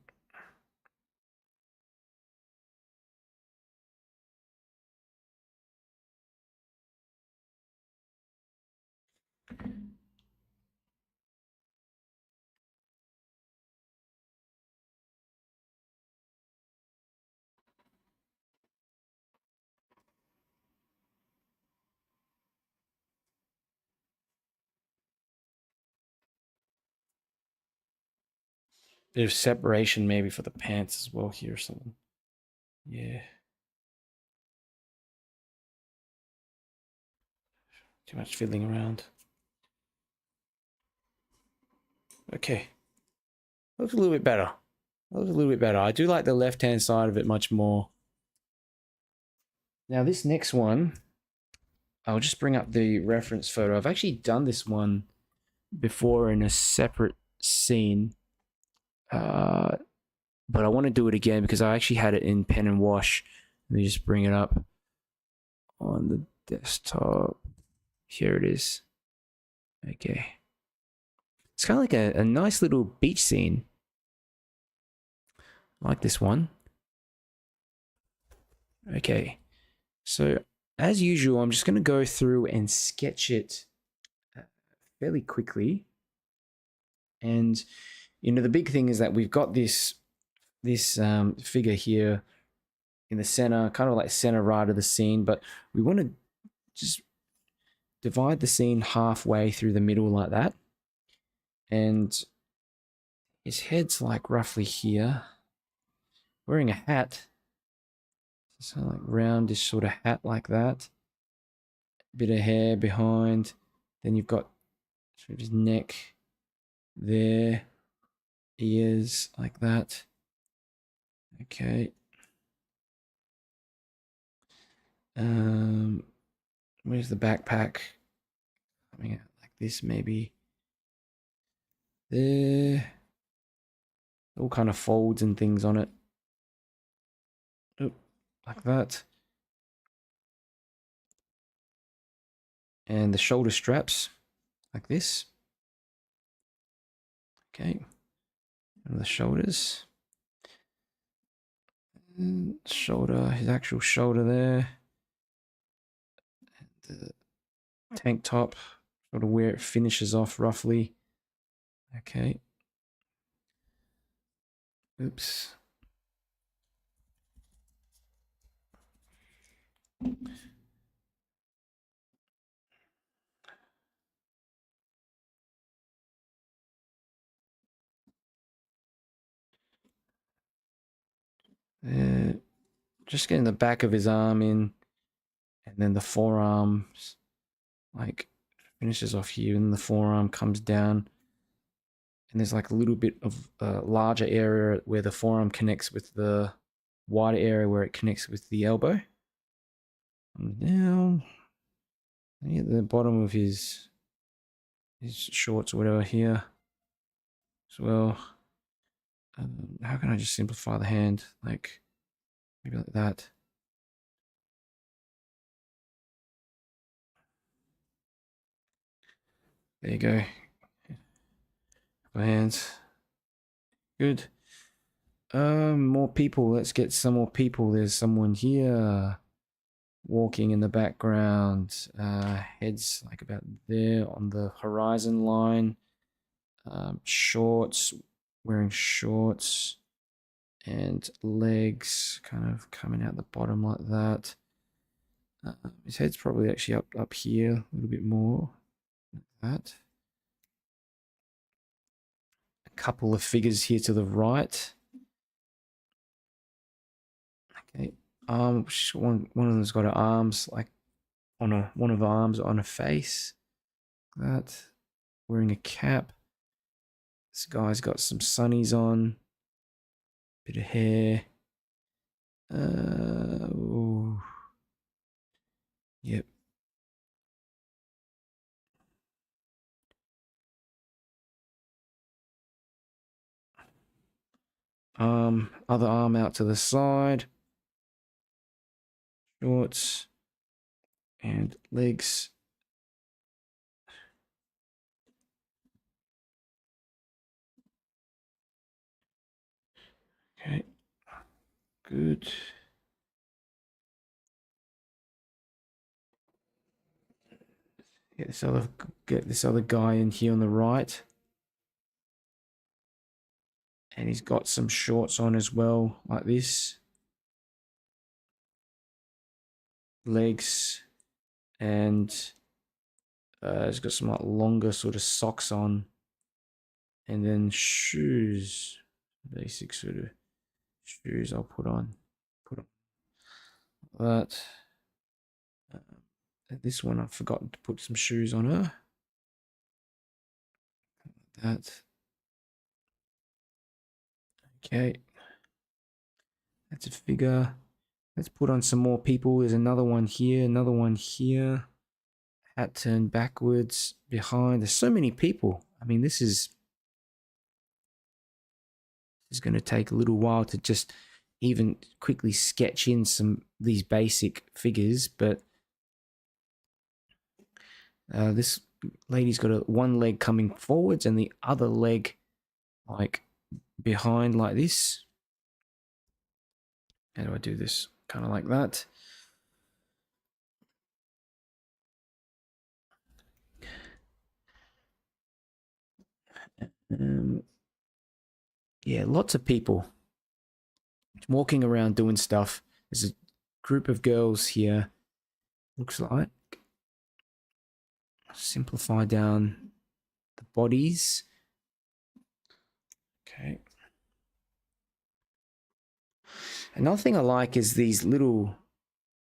Speaker 1: Bit of separation maybe for the pants as well here or something. Yeah. Too much fiddling around. Okay. Looks a little bit better. Looks a little bit better. I do like the left-hand side of it much more. Now this next one, I'll just bring up the reference photo. I've actually done this one before in a separate scene. But I want to do it again because I actually had it in pen and wash. Let me just bring it up on the desktop. Here it is. Okay. It's kind of like a nice little beach scene. I like this one. Okay. So, as usual, I'm just going to go through and sketch it fairly quickly. And, the big thing is that we've got this figure here in the center, kind of like center right of the scene, but we want to just divide the scene halfway through the middle like that. And his head's like roughly here, wearing a hat. So like roundish sort of hat like that. Bit of hair behind. Then you've got sort of his neck there. Ears like that. Okay. Where's the backpack? Coming out like this, maybe. There. All kind of folds and things on it. Oop, like that. And the shoulder straps, like this. Okay. And the shoulders. And shoulder, his actual shoulder there. The tank top, sort of where it finishes off roughly. Okay. Oops. Just getting the back of his arm in, and then the forearms, like finishes off here, and the forearm comes down, and there's like a little bit of a larger area where the forearm connects with the wider area where it connects with the elbow. And down, and at the bottom of his shorts or whatever here as well. How can I just simplify the hand? Like maybe like that. There you go. Hands. Good. More people. Let's get some more people. There's someone here walking in the background. Heads like about there on the horizon line. Shorts, wearing shorts, and legs kind of coming out the bottom like that. His head's probably actually up here a little bit more. Like that. A couple of figures here to the right. Okay. One of them's got her arms like on one of her arms on her face. Like that. Wearing a cap. This guy's got some sunnies on. Bit of hair. Ooh. Yep. Other arm out to the side. Shorts. And legs. Okay. Good. Get this other guy in here on the right. And he's got some shorts on as well, like this. Legs. And he's got some like longer sort of socks on. And then shoes. Basic sort of shoes I'll put on. That. This one I've forgotten to put some shoes on her. That. Okay. That's a figure. Let's put on some more people. There's another one here, another one here. Hat turned backwards, behind. There's so many people. I mean, this is going to take a little while to just even quickly sketch in some these basic figures, but this lady's got one leg coming forwards and the other leg like behind like this. How do I do this? Kind of like that. Yeah, lots of people walking around doing stuff. There's a group of girls here. Looks like. Simplify down the bodies. Okay. Another thing I like is these little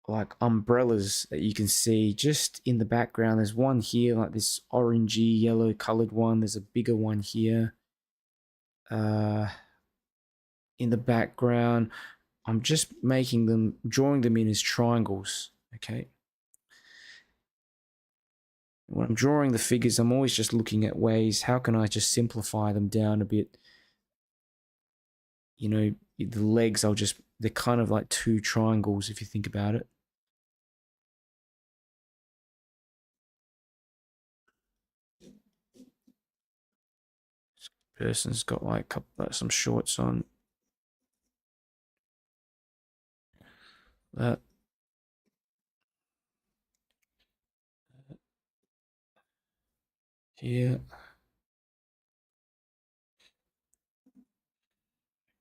Speaker 1: like umbrellas that you can see just in the background. There's one here, like this orangey yellow colored one. There's a bigger one here. In the background, I'm just drawing them in as triangles. Okay. When I'm drawing the figures, I'm always just looking at ways, how can I just simplify them down a bit? You know, the legs, they're kind of like two triangles if you think about it. This person's got like some shorts on. That. Yeah.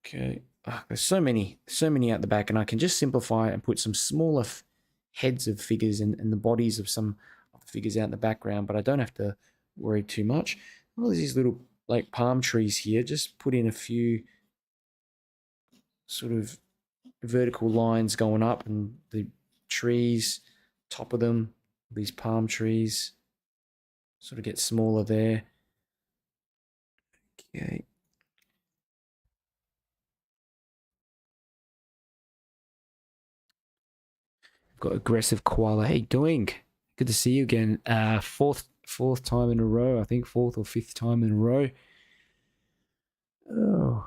Speaker 1: Okay. There's so many out the back, and I can just simplify it and put some smaller heads of figures and the bodies of some of the figures out in the background, but I don't have to worry too much. All these little like palm trees here, just put in a few sort of vertical lines going up, and the trees, top of them, these palm trees, sort of get smaller there. Okay. Got aggressive koala. Hey, doing? Good to see you again. Fourth time in a row. I think fourth or fifth time in a row. Oh,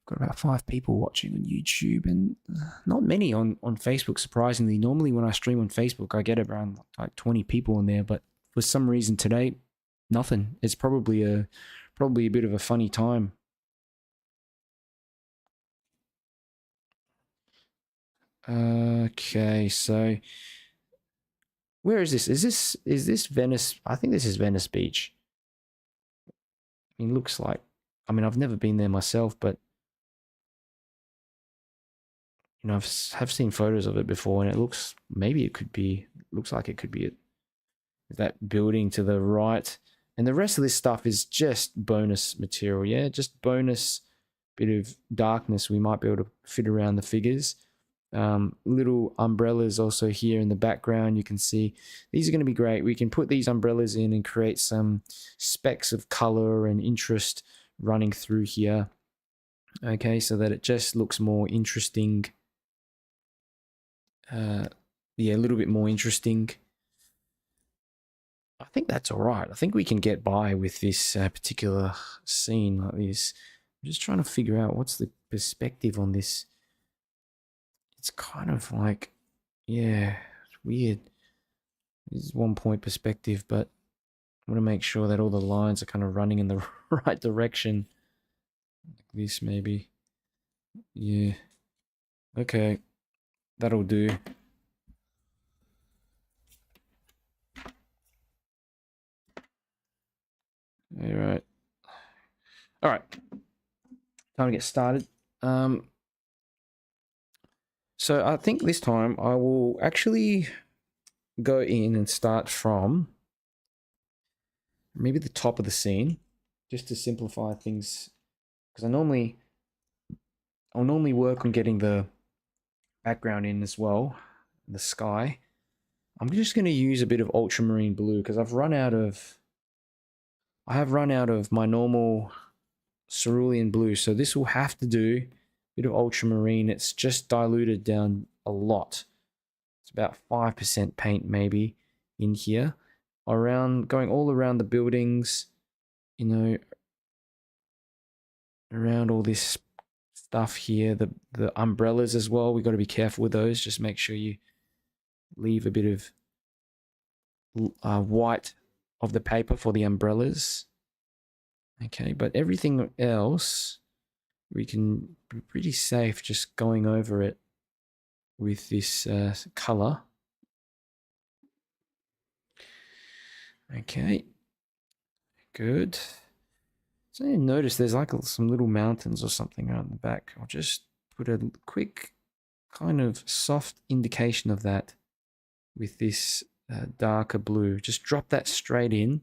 Speaker 1: got about 5 people watching on YouTube, and not many on Facebook. Surprisingly, normally when I stream on Facebook, I get around like 20 people in there, but for some reason today, nothing. It's probably a bit of a funny time. Okay, so where is this? Is this Venice? I think this is Venice Beach. I mean, looks like. I mean, I've never been there myself, but you know, have seen photos of it before, and it looks looks like it could be it. That building to the right, and the rest of this stuff is just bonus material. Yeah, just bonus bit of darkness we might be able to fit around the figures. Little umbrellas also here in the background. You can see these are going to be great. We can put these umbrellas in and create some specks of color and interest running through here. Okay, so that it just looks more interesting. Yeah, a little bit more interesting. I think that's all right. I think we can get by with this particular scene like this. I'm just trying to figure out what's the perspective on this. It's kind of like, yeah, it's weird. This is 1 point perspective, but I want to make sure that all the lines are kind of running in the right direction. Like this, maybe. Yeah. Okay. That'll do. All right. All right. Time to get started. So I think this time I will actually go in and start from maybe the top of the scene, just to simplify things, because I'll normally work on getting the background in as well, the sky. I'm just going to use a bit of ultramarine blue because I have run out of my normal cerulean blue, so this will have to do a bit of ultramarine. It's just diluted down a lot. It's about 5% paint maybe in here, going all around the buildings, you know, around all this stuff here, the umbrellas as well. We got to be careful with those. Just make sure you leave a bit of white of the paper for the umbrellas. Okay, but everything else we can be pretty safe just going over it with this color. Okay, good. So you notice there's like some little mountains or something around the back. I'll just put a quick kind of soft indication of that with this darker blue. Just drop that straight in,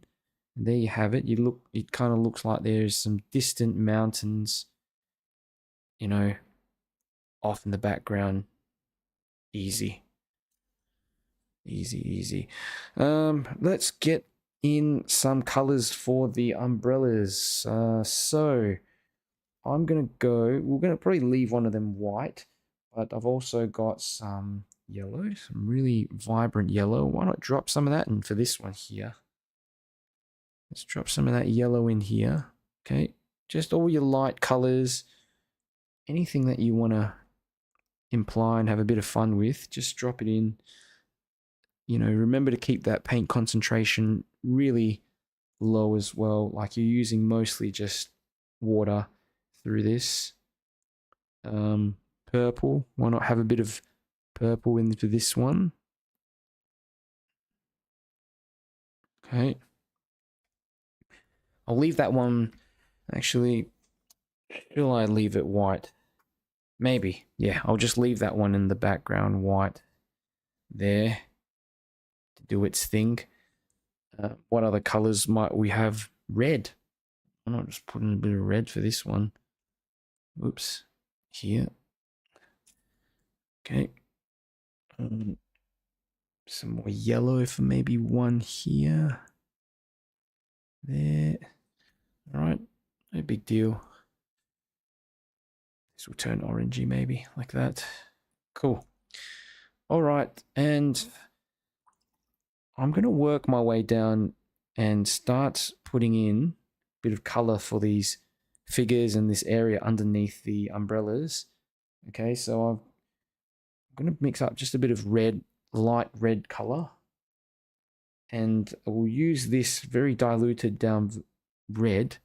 Speaker 1: and there you have it. It kind of looks like there's some distant mountains, you know, off in the background. Easy. Let's get in some colors for the umbrellas. So we're gonna probably leave one of them white, but I've also got some yellow, some really vibrant yellow. Why not drop some of that in for this one here? Let's drop some of that yellow in here. Okay, just all your light colors, anything that you want to imply and have a bit of fun with, just drop it in. You know, remember to keep that paint concentration really low as well, like you're using mostly just water through this. Purple, why not have a bit of purple into this one? Okay, I'll leave that one, actually, shall I leave it white? Maybe, yeah, I'll just leave that one in the background white there to do its thing. What other colors might we have? Red. I'm not just putting a bit of red for this one. Oops, here. Okay. Some more yellow for maybe one here. There. All right, no big deal. This will turn orangey maybe, like that. Cool. All right, and I'm going to work my way down and start putting in a bit of color for these figures and this area underneath the umbrellas. Okay, so I'm going to mix up just a bit of red, light red color. And we'll use this very diluted down red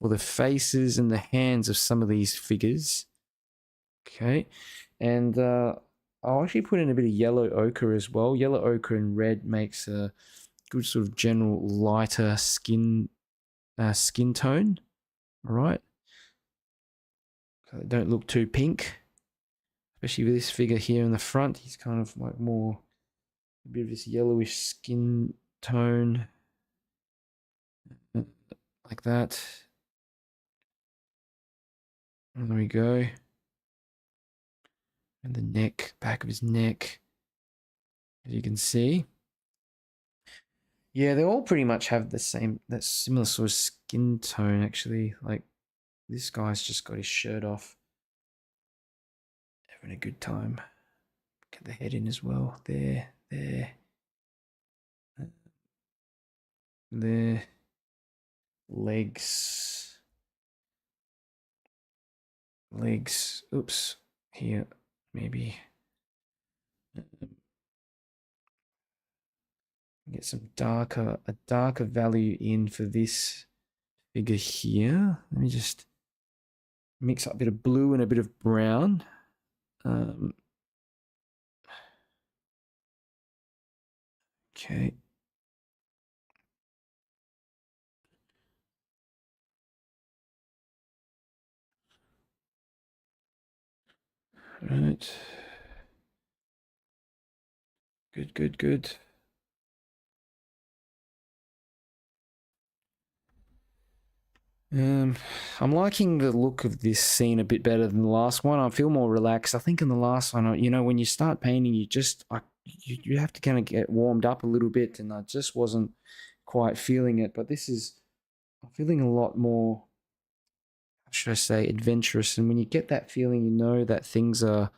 Speaker 1: for the faces and the hands of some of these figures. Okay, and I'll actually put in a bit of yellow ochre as well. Yellow ochre and red makes a good sort of general lighter skin tone. All right, so they don't look too pink, especially with this figure here in the front. He's kind of like more a bit of this yellowish skin tone, like that. And there we go. And the neck, back of his neck, as you can see. Yeah, they all pretty much have the same, that similar sort of skin tone, actually. Like, this guy's just got his shirt off, having a good time. Get the head in as well. There. Legs. Oops. Here, maybe. Get some a darker value in for this figure here. Let me just mix up a bit of blue and a bit of brown. Okay. Right. Good. I'm liking the look of this scene a bit better than the last one. I feel more relaxed. I think in the last one, you know, when you start painting, you have to kind of get warmed up a little bit, and I just wasn't quite feeling it. But this is, I'm feeling a lot more, how should I say, adventurous. And when you get that feeling, you know that things are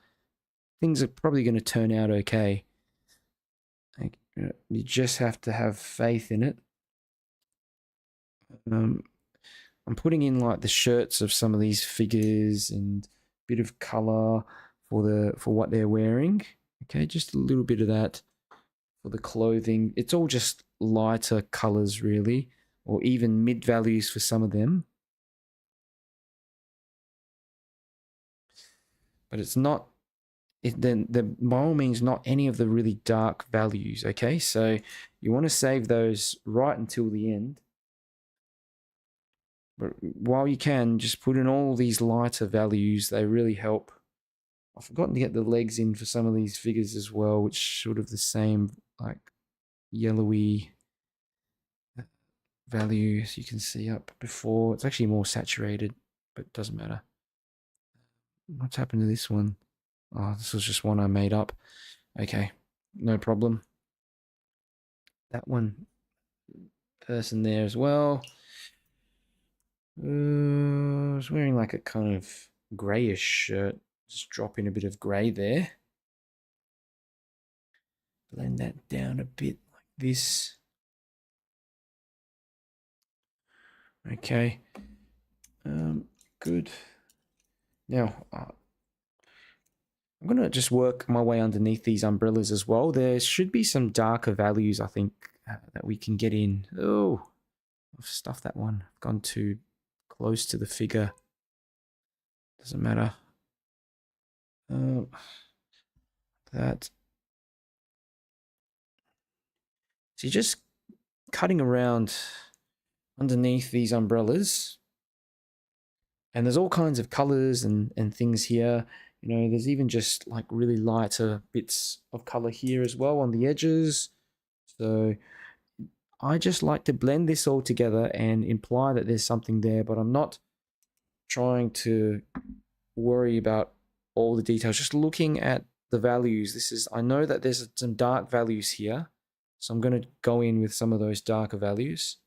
Speaker 1: probably going to turn out okay. Like, you just have to have faith in it. I'm putting in like the shirts of some of these figures and a bit of color for what they're wearing. Okay, just a little bit of that for the clothing. It's all just lighter colors really, or even mid values for some of them. But it's not, by all means, not any of the really dark values. Okay, so you want to save those right until the end. But while you can, just put in all these lighter values. They really help. I've forgotten to get the legs in for some of these figures as well, which sort of the same, like yellowy value as you can see up before. It's actually more saturated, but it doesn't matter. What's happened to this one? Oh, this was just one I made up. Okay, no problem. That one person there as well. I was wearing like a kind of grayish shirt. Just drop in a bit of grey there. Blend that down a bit like this. Okay. Good. Now, I'm going to just work my way underneath these umbrellas as well. There should be some darker values, I think, that we can get in. Oh, I've stuffed that one. I've gone too close to the figure. Doesn't matter. That. So you're just cutting around underneath these umbrellas. And there's all kinds of colors and things here. You know, there's even just like really lighter bits of color here as well on the edges. So I just like to blend this all together and imply that there's something there, but I'm not trying to worry about all the details. Just looking at the values. I know that there's some dark values here. So I'm going to go in with some of those darker values.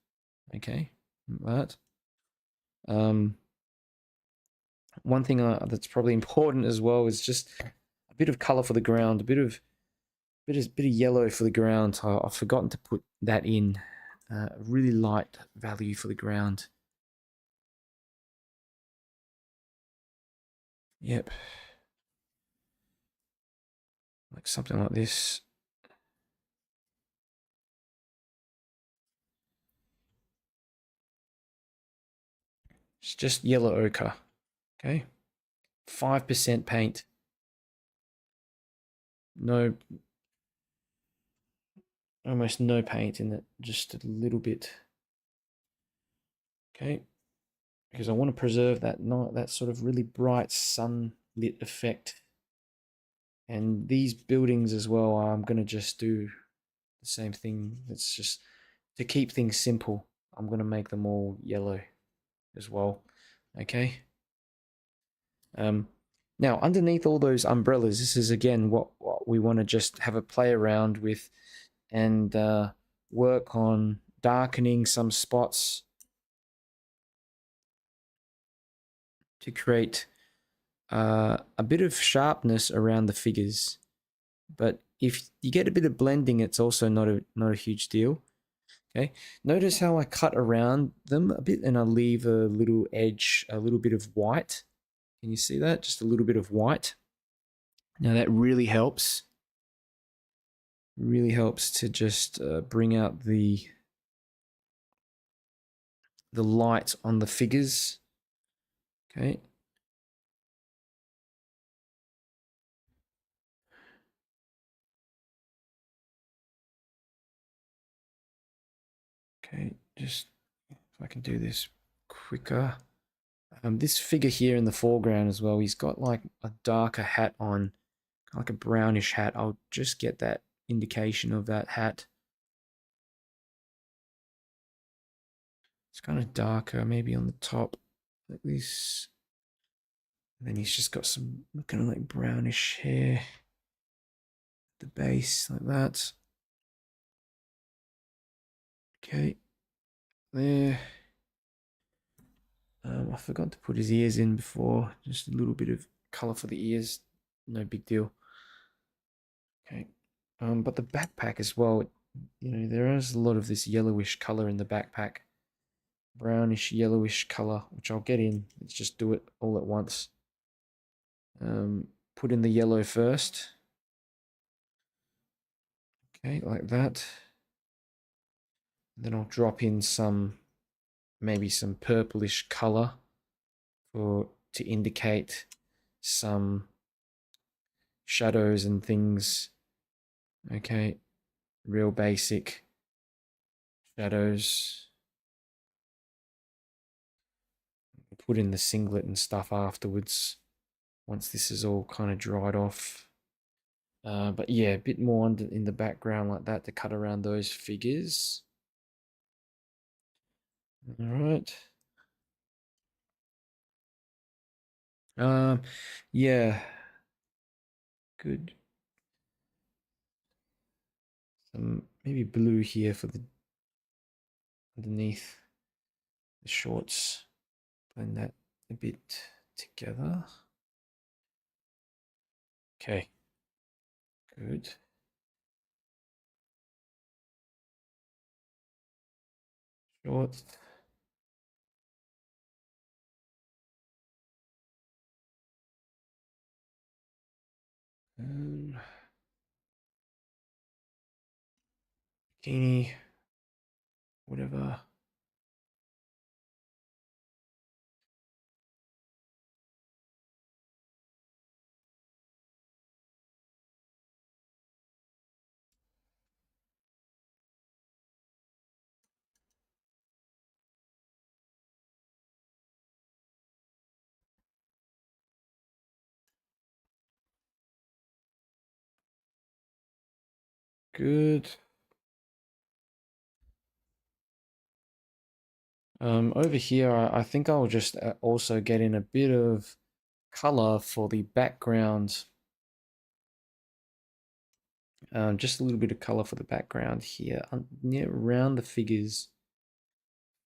Speaker 1: Okay, that. One thing that's probably important as well is just a bit of color for the ground, a bit of yellow for the ground. I've forgotten to put that in. A really light value for the ground. Yep. Like something like this. It's just yellow ochre. Okay. 5% paint. No, almost no paint in it, just a little bit. Okay. Because I want to preserve that sort of really bright sunlit effect. And these buildings as well, I'm going to just do the same thing. It's just to keep things simple. I'm going to make them all yellow as well. Okay. Now, underneath all those umbrellas, this is again what we want to just have a play around with and work on darkening some spots to create a bit of sharpness around the figures. But if you get a bit of blending, it's also not a huge deal. Okay, notice how I cut around them a bit and I leave a little edge, a little bit of white. Can you see that? Just a little bit of white. Now that really helps. Really helps to just bring out the light on the figures. Okay. Okay, just if I can do this quicker. This figure here in the foreground as well, he's got like a darker hat on, like a brownish hat. I'll just get that indication of that hat. It's kind of darker, maybe on the top, like this. And then he's just got some kind of like brownish hair at the base, like that. Okay, there. I forgot to put his ears in before. Just a little bit of color for the ears. No big deal. Okay. But the backpack as well, you know, there is a lot of this yellowish color in the backpack. Brownish, yellowish color, which I'll get in. Let's just do it all at once. Put in the yellow first. Okay, like that. Then I'll drop in maybe some purplish color to indicate some shadows and things. Okay, real basic shadows. Put in the singlet and stuff afterwards once this is all kind of dried off. But yeah, a bit more in the background like that to cut around those figures. All right. Yeah. Good. Some maybe blue here for the underneath the shorts. Blend that a bit together. Okay. Good. short. Bikini, whatever. Good. Over here, I think I'll just also get in a bit of color for the background. Just a little bit of color for the background here, near around the figures,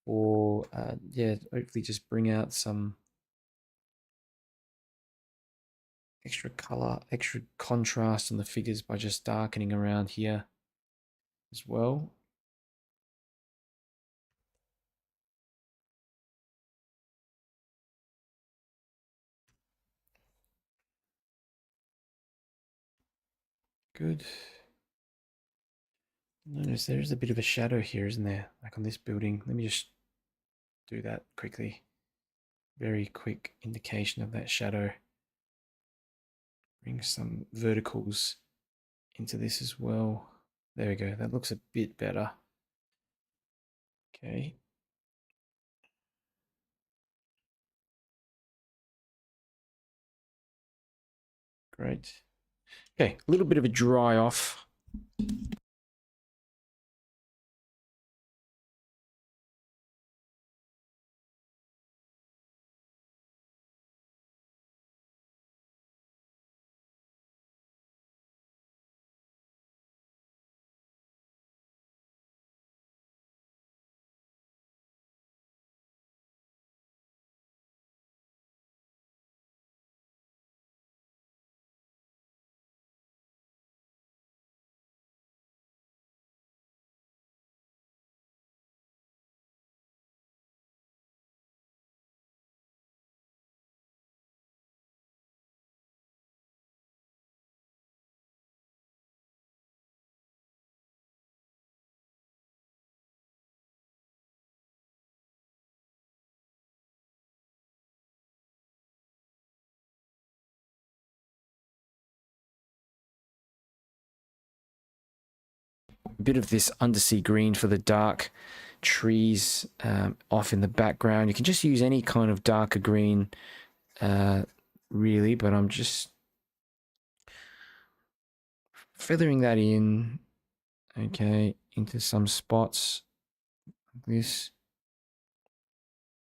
Speaker 1: or yeah, hopefully just bring out some extra color, extra contrast on the figures by just darkening around here as well. Good. Notice there's a bit of a shadow here, isn't there? Like on this building. Let me just do that quickly. Very quick indication of that shadow. Bring some verticals into this as well. There we go. That looks a bit better. Okay. Great. Okay, a little bit of a dry off. A bit of this undersea green for the dark trees off in the background. You can just use any kind of darker green, really, but I'm just feathering that in, okay, into some spots. This,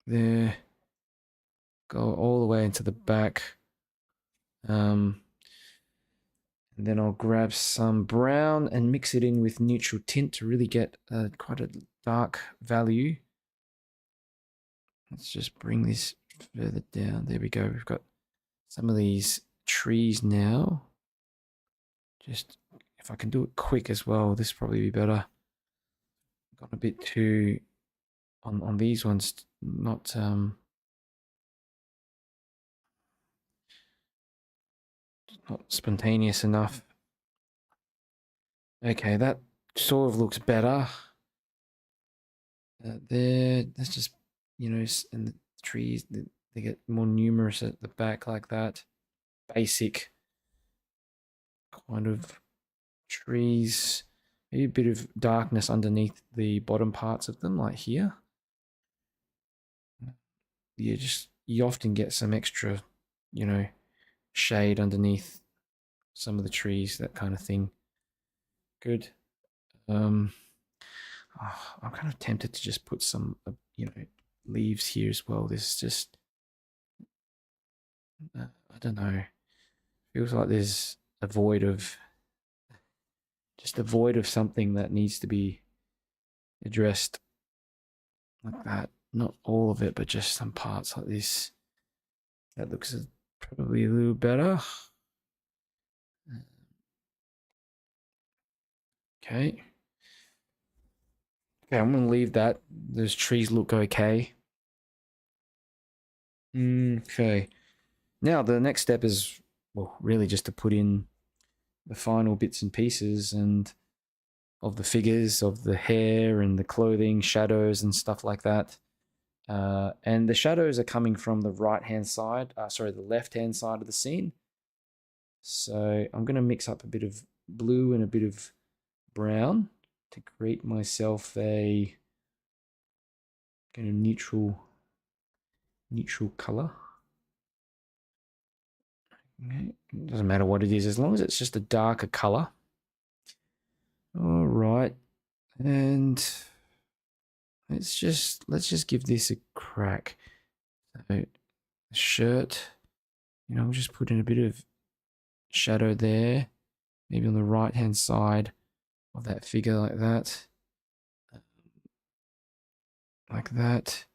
Speaker 1: there, go all the way into the back. And then I'll grab some brown and mix it in with neutral tint to really get quite a dark value. Let's just bring this further down. There we go. We've got some of these trees now. Just, if I can do it quick as well, this will probably be better. Got a bit too, on these ones, not spontaneous enough. Okay, that sort of looks better. There, that's just, you know, and the trees, they get more numerous at the back like that. Basic kind of trees. Maybe a bit of darkness underneath the bottom parts of them, like here. You often get some extra, you know, shade underneath some of the trees, that kind of thing. Good. I'm kind of tempted to just put some, you know, leaves here as well. This is just, I don't know. Feels like there's a void of, just a void of something that needs to be addressed like that. Not all of it, but just some parts like this. That looks probably a little better. Okay. Okay, I'm gonna leave that. Those trees look okay. Okay. Now the next step is, well, really just to put in the final bits and pieces and of the figures, of the hair and the clothing, shadows and stuff like that. And the shadows are coming from the right hand side, sorry, the left hand side of the scene. So I'm going to mix up a bit of blue and a bit of brown to create myself a kind of neutral color. Okay. Doesn't matter what it is, as long as it's just a darker color. All right, and let's just give this a crack. So the shirt, we'll just put in a bit of shadow there, maybe on the right hand side of that figure, like that, like that.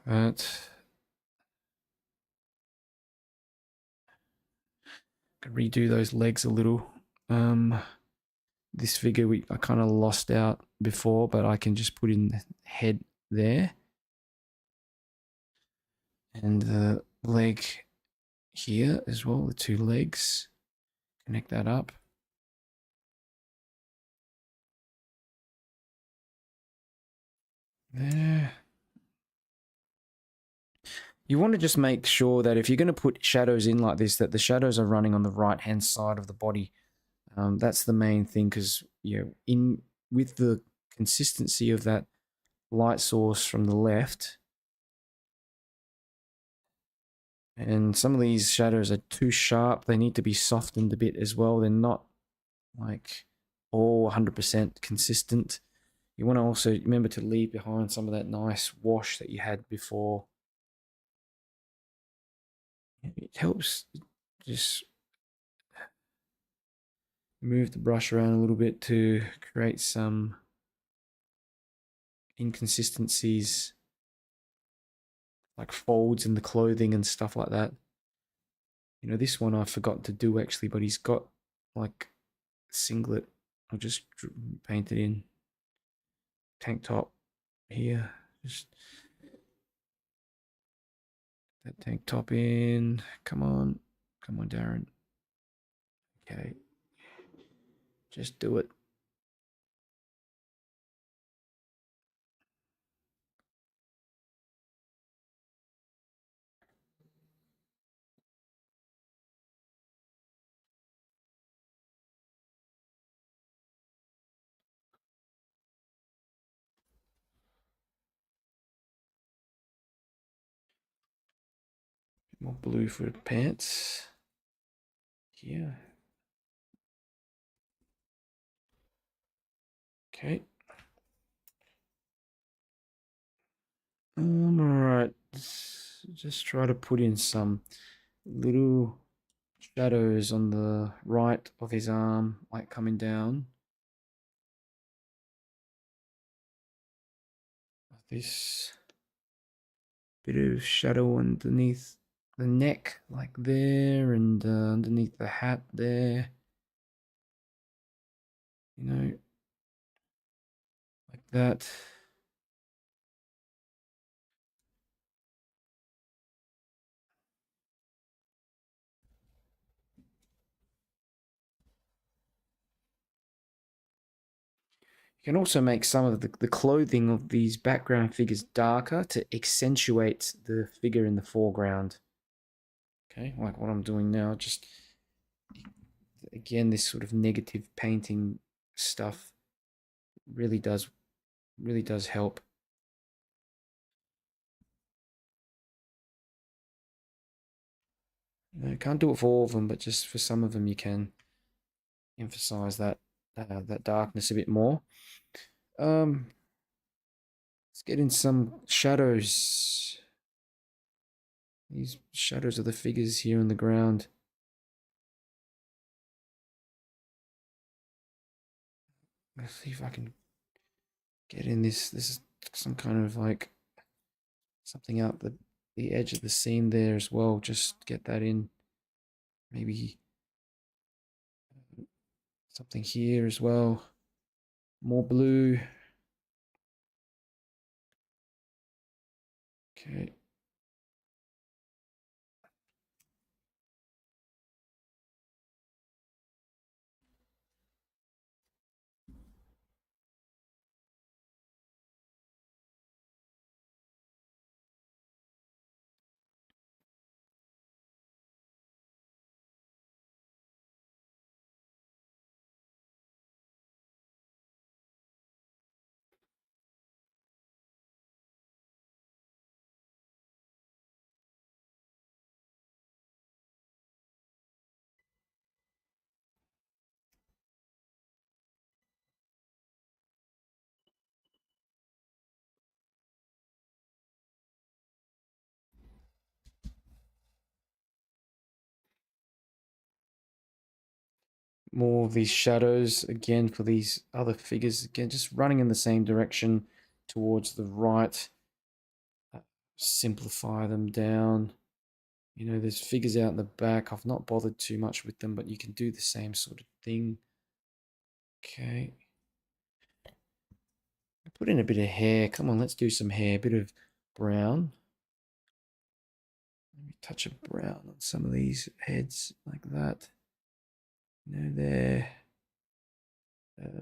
Speaker 1: That. Redo those legs a little. This figure I kind of lost out before, but I can just put in the head there. And the leg here as well, the two legs. Connect that up. There. You want to just make sure that if you're going to put shadows in like this, that the shadows are running on the right hand side of the body. That's the main thing, because with the consistency of that light source from the left, and some of these shadows are too sharp, they need to be softened a bit as well. They're not like all 100% consistent. You want to also remember to leave behind some of that nice wash that you had before. It helps just move the brush around a little bit to create some inconsistencies, like folds in the clothing and stuff like that. This one I forgot to do actually, but he's got like a singlet. I'll just paint it in. Tank top here. Just that tank top in. Come on, Darren. Okay, just do it. More blue for the pants. Here. Okay. Alright. Just try to put in some little shadows on the right of his arm, like coming down. This bit of shadow underneath the neck, like there, and underneath the hat there. Like that. You can also make some of the clothing of these background figures darker to accentuate the figure in the foreground. Okay, like what I'm doing now, just again, this sort of negative painting stuff really does help. You can't do it for all of them, but just for some of them you can emphasize that darkness a bit more. Let's get in some shadows. These shadows of the figures here on the ground. Let's see if I can get in this. This is some kind of like something out the edge of the scene there as well. Just get that in. Maybe Something here as well. More blue. Okay. More of these shadows again for these other figures, again just running in the same direction towards the right. Simplify them down. You know, there's figures out in the back. I've not bothered too much with them, but you can do the same sort of thing. Okay. Put in a bit of hair. Come on, let's do some hair. A bit of brown. Maybe touch of brown on some of these heads like that. You know, there. You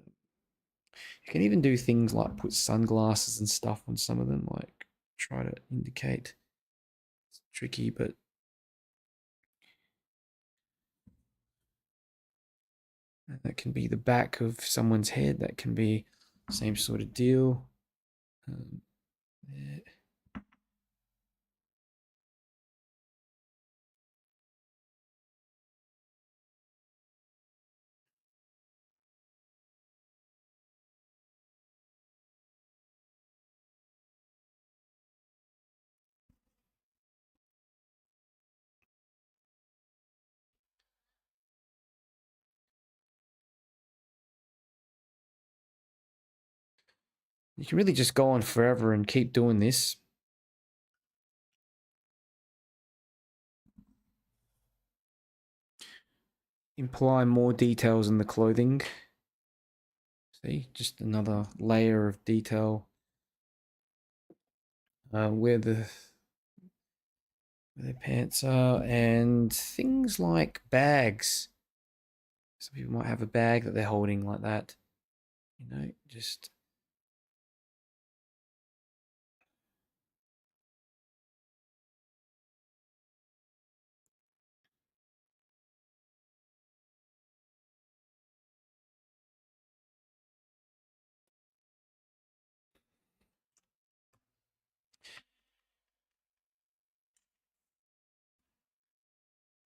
Speaker 1: can even do things like put sunglasses and stuff on some of them, like try to indicate. It's tricky, but that can be the back of someone's head. That can be the same sort of deal. Yeah. You can really just go on forever and keep doing this. Imply more details in the clothing. See, just another layer of detail. Where their pants are, and things like bags. Some people might have a bag that they're holding like that. You know, just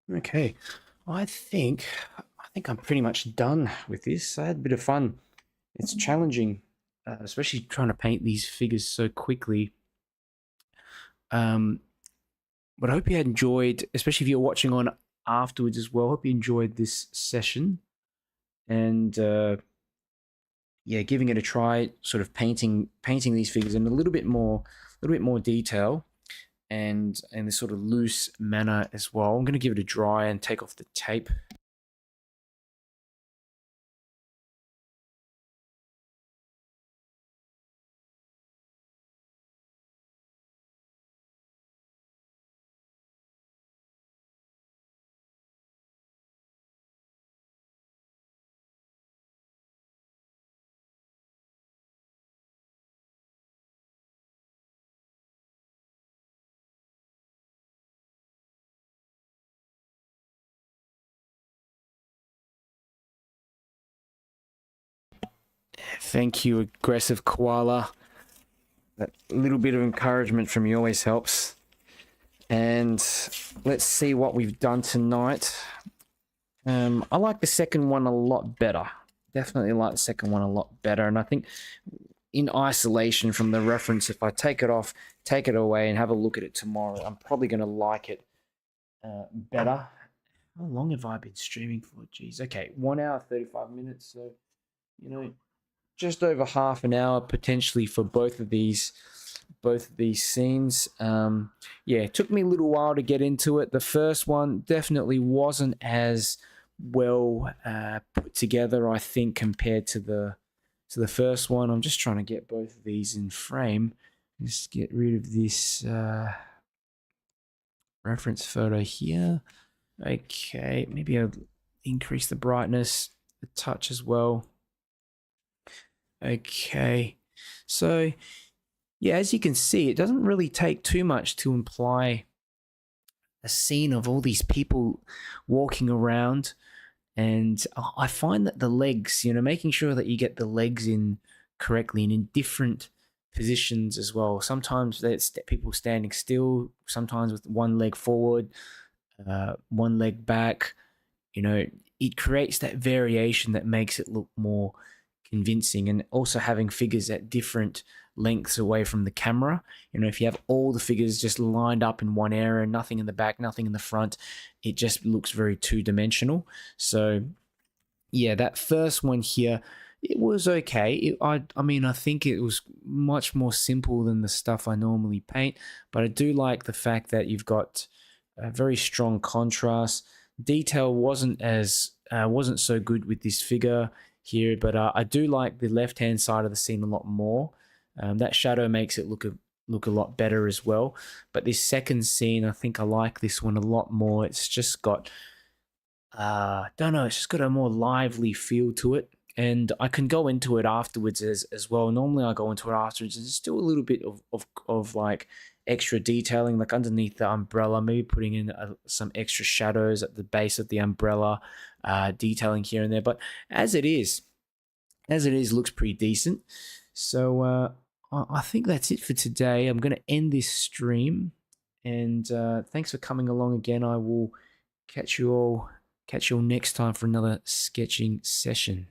Speaker 1: okay. I think I'm pretty much done with this. I had a bit of fun. It's challenging, especially trying to paint these figures so quickly. But I hope you had enjoyed, especially if you're watching on afterwards as well. I hope you enjoyed this session, and yeah, giving it a try, sort of painting these figures in a little bit more detail, and in this sort of loose manner as well. I'm going to give it a dry and take off the tape. Thank you, aggressive koala. That little bit of encouragement from you always helps. And let's see what we've done tonight. I like the second one a lot better. Definitely like the second one a lot better. And I think in isolation from the reference, if I take it off, take it away, and have a look at it tomorrow, I'm probably going to like it better. How long have I been streaming for? Jeez. Okay, 1 hour, 35 minutes. So, you know, just over half an hour potentially for both of these scenes. Yeah, it took me a little while to get into it. The first one definitely wasn't as well put together, I think, compared to the first one. I'm just trying to get both of these in frame. Just get rid of this reference photo here. Okay, maybe I'll increase the brightness a touch as well. Okay, so yeah, as you can see, it doesn't really take too much to imply a scene of all these people walking around. And I find that the legs, making sure that you get the legs in correctly and in different positions as well. Sometimes it's people standing still, sometimes with one leg forward, one leg back. It creates that variation that makes it look more convincing. And also having figures at different lengths away from the camera. If you have all the figures just lined up in one area, nothing in the back, nothing in the front, it just looks very two-dimensional. So yeah, that first one here, it was okay. I mean, I think it was much more simple than the stuff I normally paint, but I do like the fact that you've got a very strong contrast. Detail wasn't so good with this figure here, but I do like the left-hand side of the scene a lot more. That shadow makes it look a lot better as well. But this second scene, I think I like this one a lot more. It's just got, don't know, it's just got a more lively feel to it. And I can go into it afterwards as well. Normally I go into it afterwards and just do a little bit of like extra detailing, like underneath the umbrella, maybe putting in some extra shadows at the base of the umbrella, detailing here and there. But as it is, looks pretty decent. So I think that's it for today. I'm going to end this stream, and thanks for coming along again. I will catch you all next time for another sketching session.